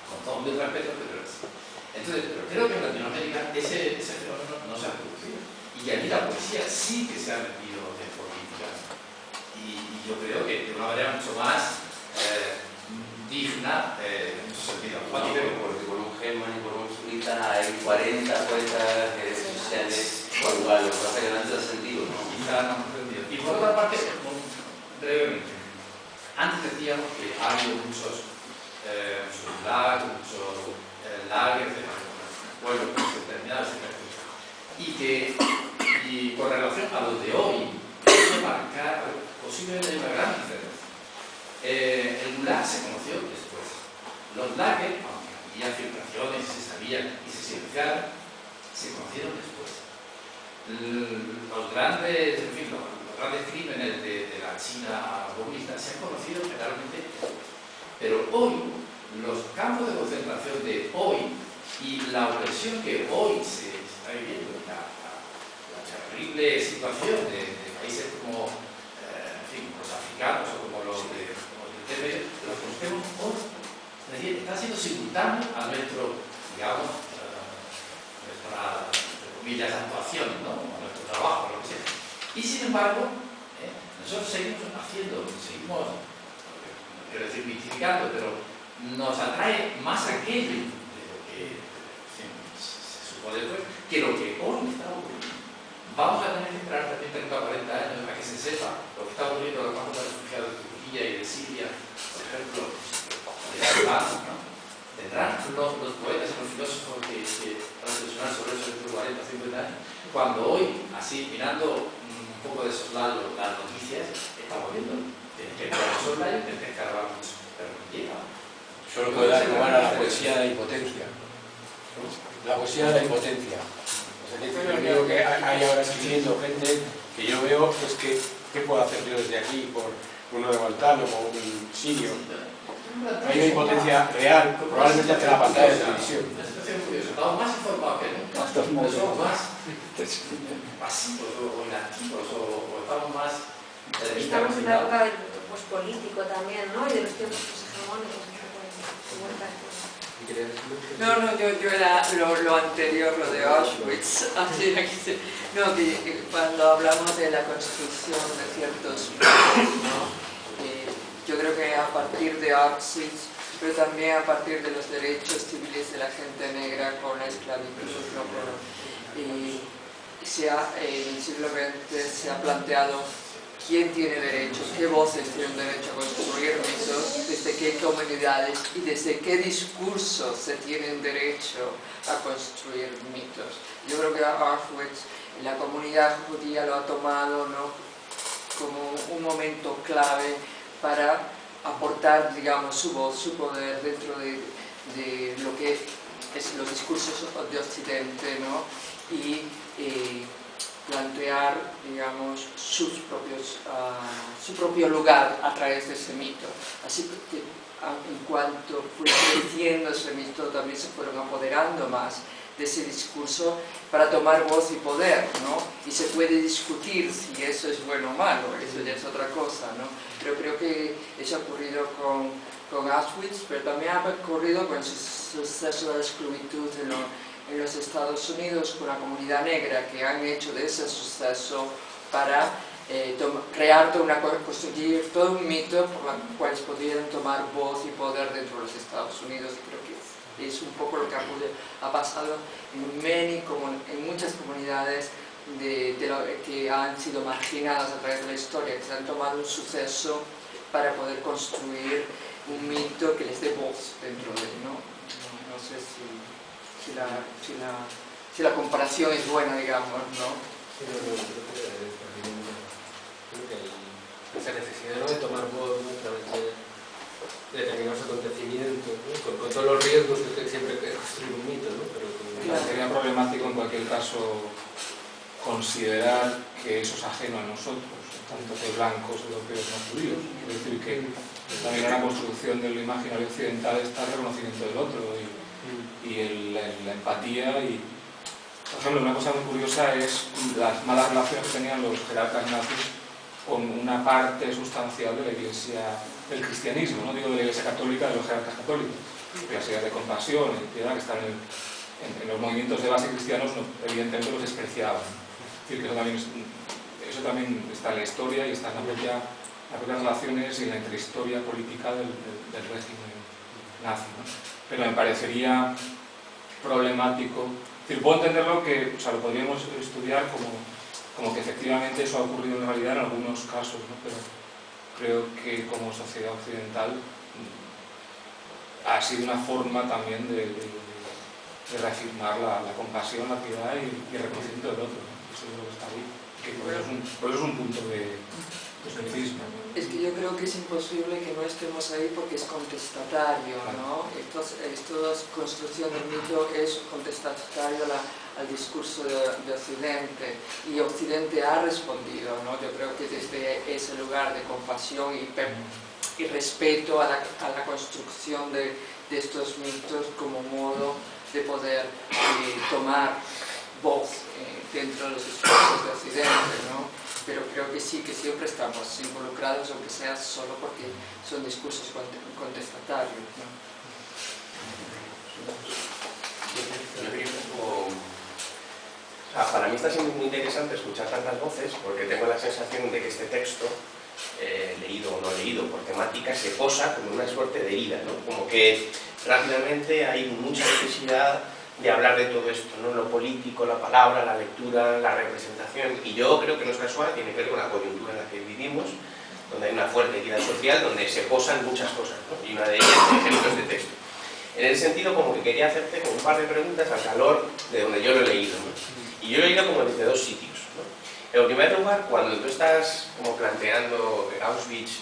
Con todo mi respeto, pero es así. Entonces, pero creo que en Latinoamérica ese fenómeno no se ha producido. Y aquí la poesía sí que se ha metido en política. Y yo creo que de una manera mucho más digna, en muchos sentidos. Porque por un Germán y por un Zurita hay 40 poetas sociales igual, lo que pasa es que no hace sentido, ¿no? Quizá no hemos entendido. Y por otra parte, brevemente, antes decíamos que ha habido muchos muchos lager, bueno, pues determinados ejercicios. Y con relación a los de hoy, hay que marcar posiblemente una gran diferencia. El Gulag se conoció después. Los lager, aunque había filtraciones, se sabían y se silenciaron, se conocieron después. Los grandes, en fin, los grandes crímenes de la China comunista se han conocido generalmente después. Pero hoy, los campos de concentración de hoy y la opresión que hoy se está viviendo, la terrible situación de países como en fin, los africanos o como los de TP, los conocemos hoy. Es decir, está siendo simultáneo a nuestro, digamos, nuestra, entre comillas, actuación, ¿no? A nuestro trabajo, lo que sea. Y sin embargo, nosotros seguimos haciendo, seguimos, no quiero decir mitificando, pero nos atrae más aquello de lo que se supone después que lo que hoy está ocurriendo. Vamos a tener que esperar también 30 o 40 años a que se sepa lo que está ocurriendo en los campos de refugiados de Turquía y de Siria, por ejemplo, de Sudán, ¿no? Tendrán los poetas y los filósofos que reflexionar sobre eso dentro de 40 o 50 años, cuando hoy, así, mirando un poco de soslado las noticias, estamos viendo que el profesor Layo tiene que escarbar mucho, pero no llega. Solo puede dar lugar a la poesía de la impotencia. La poesía de la impotencia. O sea, que lo único que hay ahora escribiendo gente que yo veo es que ¿qué puedo hacer yo desde aquí por uno de Guantánamo o un sirio? Hay una impotencia real, probablemente hacia la pantalla de televisión. Una situación curiosa. Estamos más informados que nunca, pero somos más pasivos o inactivos o estamos más... Estamos en la época del político también, ¿no? Y de los tiempos hegemónicos. No, yo era lo anterior, lo de Auschwitz. No, que cuando hablamos de la construcción de ciertos mitos, ¿no? Yo creo que a partir de Auschwitz, pero también a partir de los derechos civiles de la gente negra con la esclavitud, ¿no? Y en el siglo XX se ha planteado quién tiene derechos, qué voces tienen derecho a construir mitos, desde qué comunidades y desde qué discursos se tienen derecho a construir mitos. Yo creo que Auschwitz, la comunidad judía lo ha tomado, ¿no?, como un momento clave para aportar, digamos, su voz, su poder dentro de lo que es los discursos de Occidente, ¿no? Y plantear, digamos, su propio lugar a través de ese mito. Así que en cuanto fue creciendo ese mito, también se fueron apoderando más de ese discurso para tomar voz y poder, ¿no? Y se puede discutir si eso es bueno o malo, eso ya es otra cosa, ¿no? Pero creo que eso ha ocurrido con Auschwitz, pero también ha ocurrido con el suceso de la esclavitud en los Estados Unidos, con la comunidad negra, que han hecho de ese suceso para construir todo un mito por el cual pudieran tomar voz y poder dentro de los Estados Unidos. Creo que es un poco lo que ha pasado en muchas comunidades que han sido marginadas a través de la historia, que se han tomado un suceso para poder construir un mito que les dé voz dentro de él, ¿no? No sé si la comparación es buena, digamos, ¿no? Creo que hay esa necesidad, ¿no?, de tomar voz, ¿no?, a través de determinados acontecimientos, ¿no?, con todos los riesgos que usted siempre quiere construir un mito, ¿no? Pero claro, sería problemático en cualquier caso considerar que eso es ajeno a nosotros, tanto que blancos, europeos, no judíos. Es decir, que también una construcción del imaginario occidental está el reconocimiento del otro y la empatía. Y, por ejemplo, una cosa muy curiosa es las malas relaciones que tenían los jerarcas nazis con una parte sustancial de la Iglesia, del cristianismo, no digo de la Iglesia católica, de los jerarcas católicos, las ideas de compasión y piedad que están en los movimientos de base cristianos, evidentemente los despreciaban. Es decir, que eso también está en la historia y está en las propias relaciones y en la intrahistoria política del régimen nazi, ¿no? Pero me parecería problemático. Es decir, puedo entenderlo que, o sea, lo podríamos estudiar como que efectivamente eso ha ocurrido en realidad en algunos casos, ¿no? Pero creo que como sociedad occidental ha sido una forma también de reafirmar la compasión, la piedad y el reconocimiento del otro, ¿no? Eso es lo que está ahí. Que por eso es un punto de escepticismo. Es que yo creo que es imposible que no estemos ahí porque es contestatario, ¿no? Esta construcción del mito es contestatario al discurso de Occidente, y Occidente ha respondido, ¿no? Yo creo que desde ese lugar de compasión y respeto a la construcción de estos mitos como modo de poder tomar voz dentro de los discursos de Occidente, ¿no? Pero creo que sí, que siempre estamos involucrados, aunque sea solo porque son discursos contestatarios, ¿no? Yo quería un poco... para mí está siendo muy interesante escuchar tantas voces, porque tengo la sensación de que este texto, leído o no leído por temática, se posa como una suerte de herida, ¿no? Como que rápidamente hay mucha necesidad de hablar de todo esto, ¿no? Lo político, la palabra, la lectura, la representación, y yo creo que no es casual, tiene que ver con la coyuntura en la que vivimos, donde hay una fuerte herida social, donde se posan muchas cosas, ¿no? Y una de ellas es ejemplos de texto. En ese sentido, como que quería hacerte como un par de preguntas al calor de donde yo lo he leído, ¿no? Y yo lo he leído como desde dos sitios, ¿no? En primer lugar, cuando tú estás como planteando Auschwitz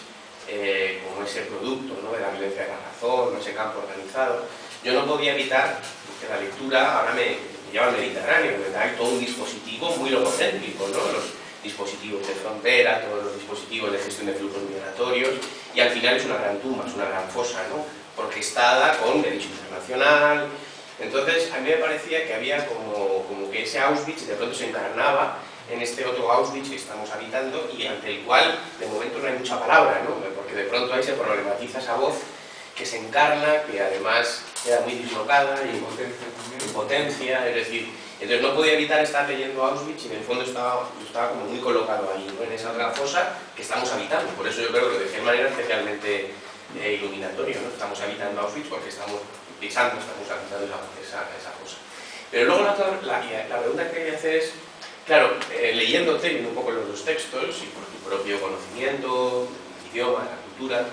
como ese producto, ¿no?, de la violencia de la razón, ese campo organizado, yo no podía evitar que la lectura ahora me lleva al Mediterráneo, donde hay todo un dispositivo muy logocéntrico, ¿no? Los dispositivos de frontera, todos los dispositivos de gestión de flujos migratorios, y al final es una gran tumba, es una gran fosa, ¿no?, orquestada con derecho internacional. Entonces a mí me parecía que había como que ese Auschwitz de pronto se encarnaba en este otro Auschwitz que estamos habitando y ante el cual de momento no hay mucha palabra, ¿no?, porque de pronto ahí se problematiza esa voz que se encarna, que además queda muy dislocada y impotencia, es decir, entonces no podía evitar estar leyendo Auschwitz y en el fondo estaba como muy colocado ahí, ¿no?, en esa otra fosa que estamos habitando. Por eso yo creo que lo dejé de manera especialmente iluminatoria, ¿no? Estamos habitando Auschwitz porque estamos habitando esa fosa. Pero luego la pregunta que quería hacer es, claro, leyéndote, viendo un poco los dos textos y por tu propio conocimiento, el idioma, la cultura,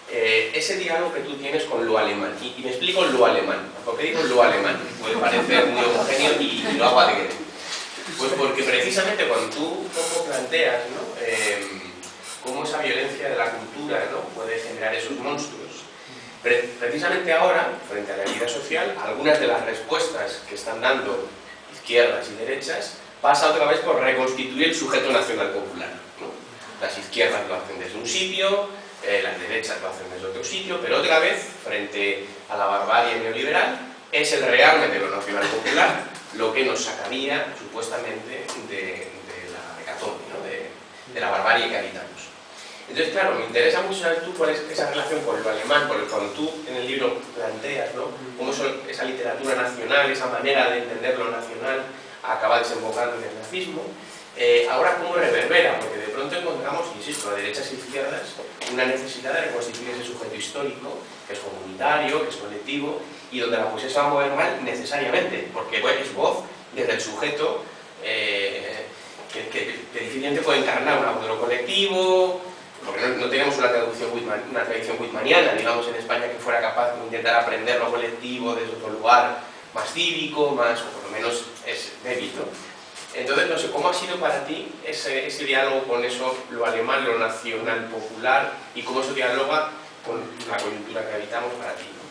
ese diálogo que tú tienes con lo alemán, y me explico lo alemán. ¿Por qué digo lo alemán? Puede parecer muy homogéneo y lo hago adrede. Pues porque precisamente cuando tú como planteas, ¿no?, cómo esa violencia de la cultura, ¿no?, puede generar esos monstruos, precisamente ahora, frente a la herida social, algunas de las respuestas que están dando izquierdas y derechas pasa otra vez por reconstituir el sujeto nacional popular, ¿no? Las izquierdas lo hacen desde un sitio, las derechas lo hacen desde otro sitio, pero otra vez, frente a la barbarie neoliberal, es el rearme de lo nacional popular lo que nos sacaría, supuestamente, de la hecatombe, ¿no?, de la barbarie que habitamos. Entonces, claro, me interesa mucho saber tú cuál es esa relación con lo alemán, porque cuando tú en el libro planteas, ¿no?, cómo esa literatura nacional, esa manera de entender lo nacional, acaba desembocando en el nazismo. Ahora, ¿cómo reverbera? Porque de pronto encontramos, insisto, a derechas e izquierdas, una necesidad de reconstituir ese sujeto histórico, que es comunitario, que es colectivo, y donde la poesía se va a mover mal necesariamente, porque es voz desde el sujeto que difícilmente puede encarnar un modelo colectivo, porque no tenemos una tradición whitmaniana, digamos, en España, que fuera capaz de intentar aprender lo colectivo desde otro lugar más cívico, más, o por lo menos es débil, ¿no? Entonces, no sé, ¿cómo ha sido para ti ese diálogo con eso, lo alemán, lo nacional, popular, y cómo eso dialoga con la coyuntura que habitamos para ti, ¿no?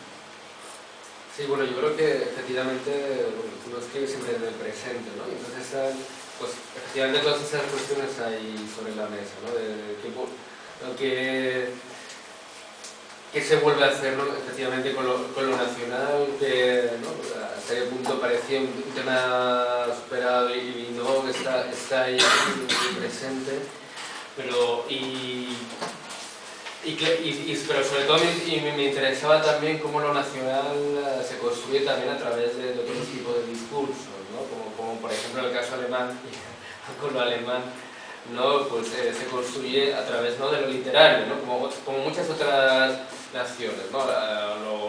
Sí, bueno, yo creo que efectivamente tú lo escribes siempre en el presente, ¿no? Y entonces, pues efectivamente todas esas cuestiones hay sobre la mesa, ¿no? ¿Qué se vuelve a hacer, ¿no? Efectivamente con lo nacional, que, ¿no? Hasta qué punto parecía un tema superado y no, está ahí presente, pero pero sobre todo me interesaba también cómo lo nacional se construye también a través de otros tipos de discursos, ¿no? Como por ejemplo el caso alemán, con lo alemán, ¿no? Pues se construye a través, ¿no? de lo literario, ¿no? como muchas otras naciones, ¿no?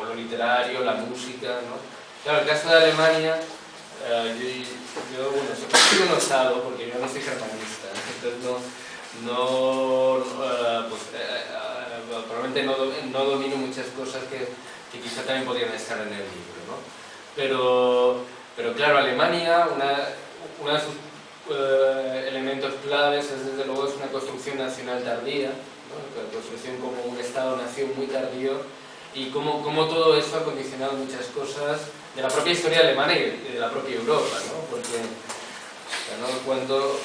Lo literario, la música, ¿no? Claro, el caso de Alemania, yo bueno, soy un osado porque yo no soy germanista, entonces probablemente no domino muchas cosas que quizá también podrían estar en el libro, ¿no? Pero claro, Alemania, una de sus elementos claves es desde luego es una construcción nacional tardía, ¿no? Una construcción como un Estado-nación muy tardío, y cómo todo eso ha condicionado muchas cosas de la propia historia alemana y de la propia Europa, ¿no? Porque, ¿no? Cuando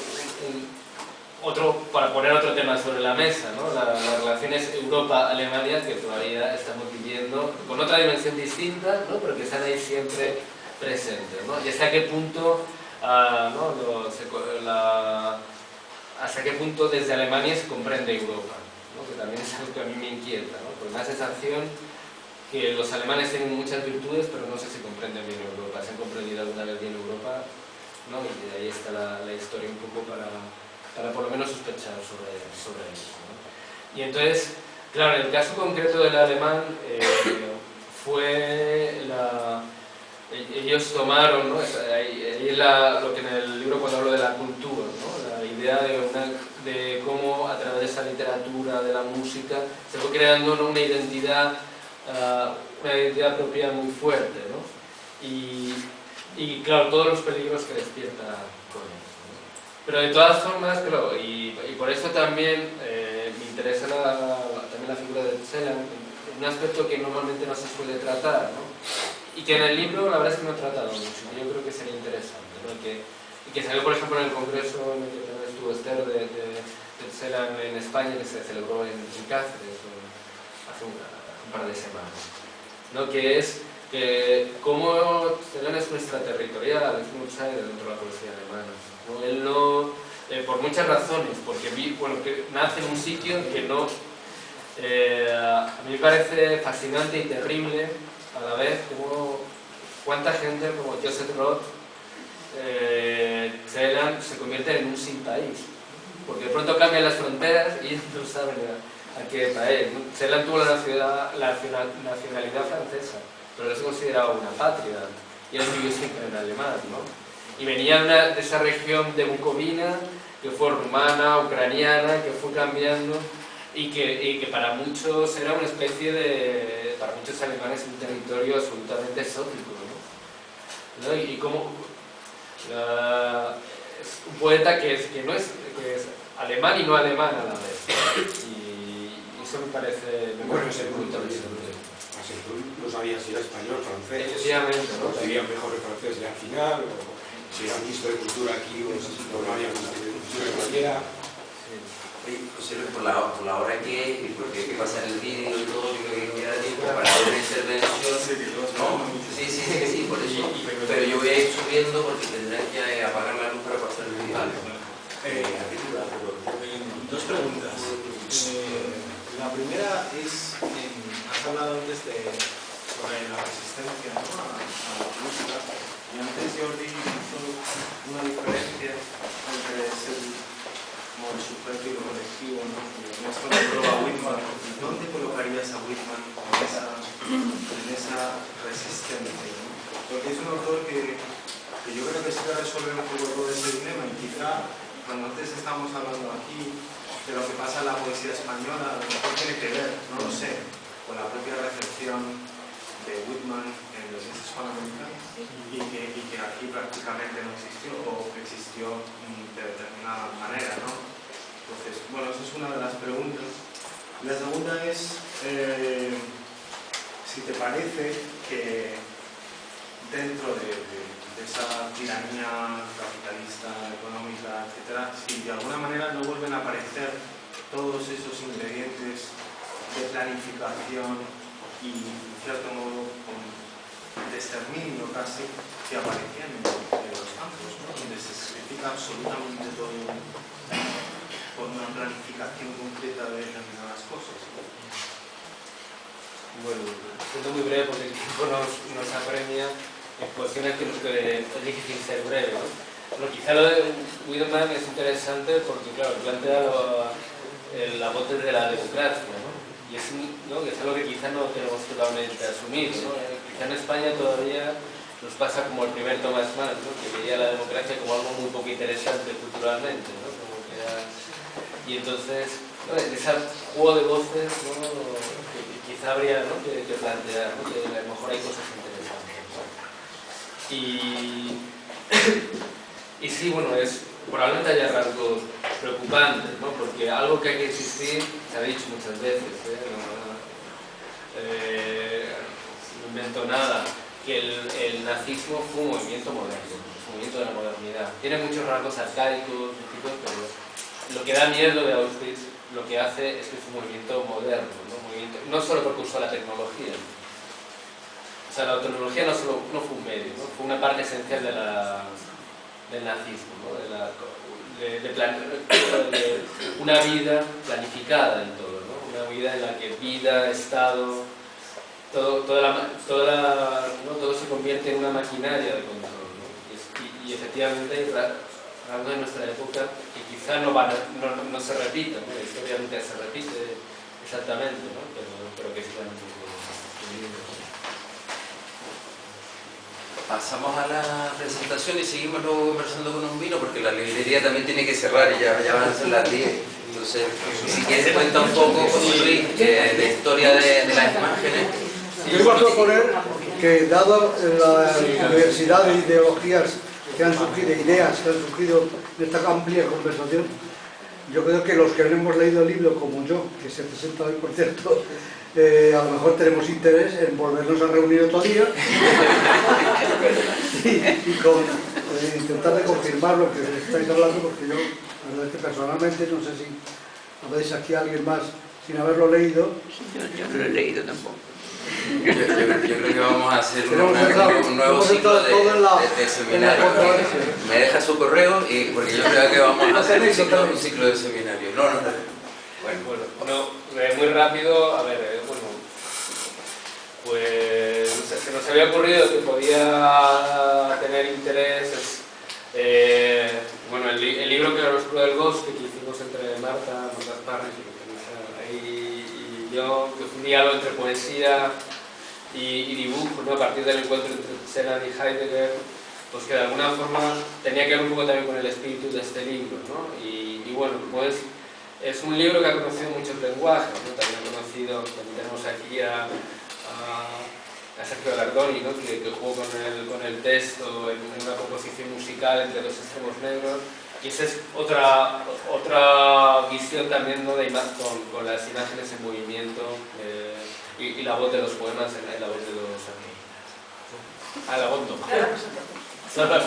para poner otro tema sobre la mesa, ¿no? Las relaciones Europa-Alemania que todavía estamos viviendo con otra dimensión distinta, ¿no? Pero que están ahí siempre presentes, ¿no? Y hasta qué punto, ¿no? hasta qué punto desde Alemania se comprende Europa, ¿no? Que también es algo que a mí me inquieta, ¿no? Pues la sensación que los alemanes tienen muchas virtudes, pero no sé si comprenden bien Europa. ¿Se han comprendido alguna vez bien Europa? ¿No? Y de ahí está la historia un poco para por lo menos sospechar sobre eso, ¿no? Y entonces, claro, en el caso concreto del alemán ellos tomaron, ¿no? Ahí es lo que en el libro cuando hablo de la cultura, ¿no? La idea de cómo a través de esa literatura, de la música, se fue creando, ¿no? una identidad propia muy fuerte, ¿no? Y claro, todos los peligros que despierta con eso. Pero de todas formas, claro, y por eso también me interesa también la figura de Celan, un aspecto que normalmente no se suele tratar, ¿no? Y que en el libro la verdad es que no he tratado mucho, y yo creo que sería interesante, ¿no? Y que salió, por ejemplo, en el congreso en el que también estuvo Esther de Celan en España, que se celebró en Cáceres hace un par de semanas, ¿no? Que es cómo Celan es un extraterritorial, es un outsider dentro de la poesía alemana. ¿No? Él no, por muchas razones, porque que nace en un sitio que no, a mí me parece fascinante y terrible a la vez como cuánta gente como Joseph Roth, Celan se convierte en un sin país, porque de pronto cambian las fronteras y no saben a qué país. Celan tuvo la nacionalidad francesa, pero no se consideraba una patria, y él vivió siempre en alemán, ¿no? Y venía de esa región de Bucovina, que fue rumana, ucraniana, que fue cambiando, y que para muchos era una especie para muchos alemanes, un territorio absolutamente exótico, ¿no? Y como es un poeta que es alemán y no alemán a la vez, y eso me parece muy interesante. Tú no sabías si era español, francés, efectivamente, ¿no? Serían mejor el francés ya al final, o si han visto de cultura aquí, o no había una cultura cualquiera. Oye, José Luis, por la hora que es, y porque hay que pasar el vídeo y todo, yo creo que queda tiempo para una intervención. ¿No? Sí, por eso. Pero yo voy a ir subiendo porque tendrán que apagar la luz para pasar el vídeo. Dos preguntas. La primera es, has hablado antes sobre la resistencia, ¿no? a la música, y antes Jordi hizo una diferencia entre resolver un poco todo ese dilema y quizá cuando antes estábamos hablando aquí de lo que pasa en la poesía española, a lo mejor tiene que ver, no lo sé, con la propia recepción de Whitman en los ciencias hispanoamericanos y que aquí prácticamente no existió o que existió de determinada manera, ¿no? Entonces, bueno, esa es una de las preguntas. La segunda es si te parece que dentro de esa tiranía capitalista, económica, etcétera, si de alguna manera no vuelven a aparecer todos esos ingredientes de planificación y, en cierto modo, de exterminio casi, que aparecían en los campos, ¿no? Donde se significa absolutamente todo con una planificación concreta de determinadas cosas. Bueno, siendo muy breve porque el tiempo nos apremia en cuestiones que es difícil ser breve, ¿no? Pero quizá lo de Whitman es interesante porque, claro, plantea la voz de la democracia, ¿no? Y es, ¿no? Que es algo que quizá no tenemos totalmente asumido, ¿no? Quizá en España todavía nos pasa como el primer Tomás Mann, ¿no? Que veía la democracia como algo muy poco interesante culturalmente, ¿no? Como que era... Y entonces, ¿no? En ese juego de voces, ¿no? Que quizá habría, ¿no? que plantear, ¿no? Que a lo mejor hay cosas interesantes, ¿no? Y sí, bueno, probablemente haya rasgos preocupantes, ¿no? Porque algo que hay que insistir, se ha dicho muchas veces, no invento nada, que el nazismo fue un movimiento moderno, un movimiento de la modernidad. Tiene muchos rasgos arcaicos, pero lo que da miedo de Auschwitz, lo que hace es que es un movimiento moderno, ¿no? No solo porque usó la tecnología. O sea, la tecnología no fue un medio, ¿no? Fue una parte esencial del nazismo, ¿no? De una vida planificada en todo, ¿no? Una vida en la que vida, Estado, todo se convierte en una maquinaria de control, ¿no? Y efectivamente hay rasgos de nuestra época que quizá no se repitan, ¿no? La historia nunca se repite exactamente, ¿no? pero que sí van un poco. Pasamos a la presentación y seguimos luego conversando con un vino porque la librería también tiene que cerrar y ya van a ser las 10. Entonces, si quieres cuenta un poco, José Luis, de historia de las imágenes. Yo iba a proponer que, dado la diversidad de ideologías que han surgido, de ideas que han surgido en esta amplia conversación, yo creo que los que no hemos leído el libro, como yo, que se presenta hoy, por cierto, a lo mejor tenemos interés en volvernos a reunir otro día y intentar de confirmar lo que estáis hablando, porque yo, la verdad es que personalmente, no sé si habéis aquí a alguien más sin haberlo leído. Yo no lo he leído tampoco. Yo creo que vamos a hacer un nuevo ciclo de seminario. Me deja su correo porque yo creo que vamos a hacer un ciclo de seminario. No. Bueno, muy rápido, a ver, pues se nos había ocurrido que podía tener interés, bueno, el libro que era El Oscuro del Bosque, que hicimos entre Marta Parry y yo, que fue un diálogo entre poesía y dibujo, ¿no? A partir del encuentro entre Celan y Heidegger, pues que de alguna forma tenía que ver un poco también con el espíritu de este libro, ¿no? Y bueno, pues es un libro que ha conocido muchos lenguajes, ¿no? También tenemos aquí a Sergio Lardoni, ¿no? que jugó con el texto en una composición musical entre dos extremos negros, y esa es otra visión también, ¿no? con las imágenes en movimiento y la voz de los poemas en la voz de los artistas. La voz no. Solo la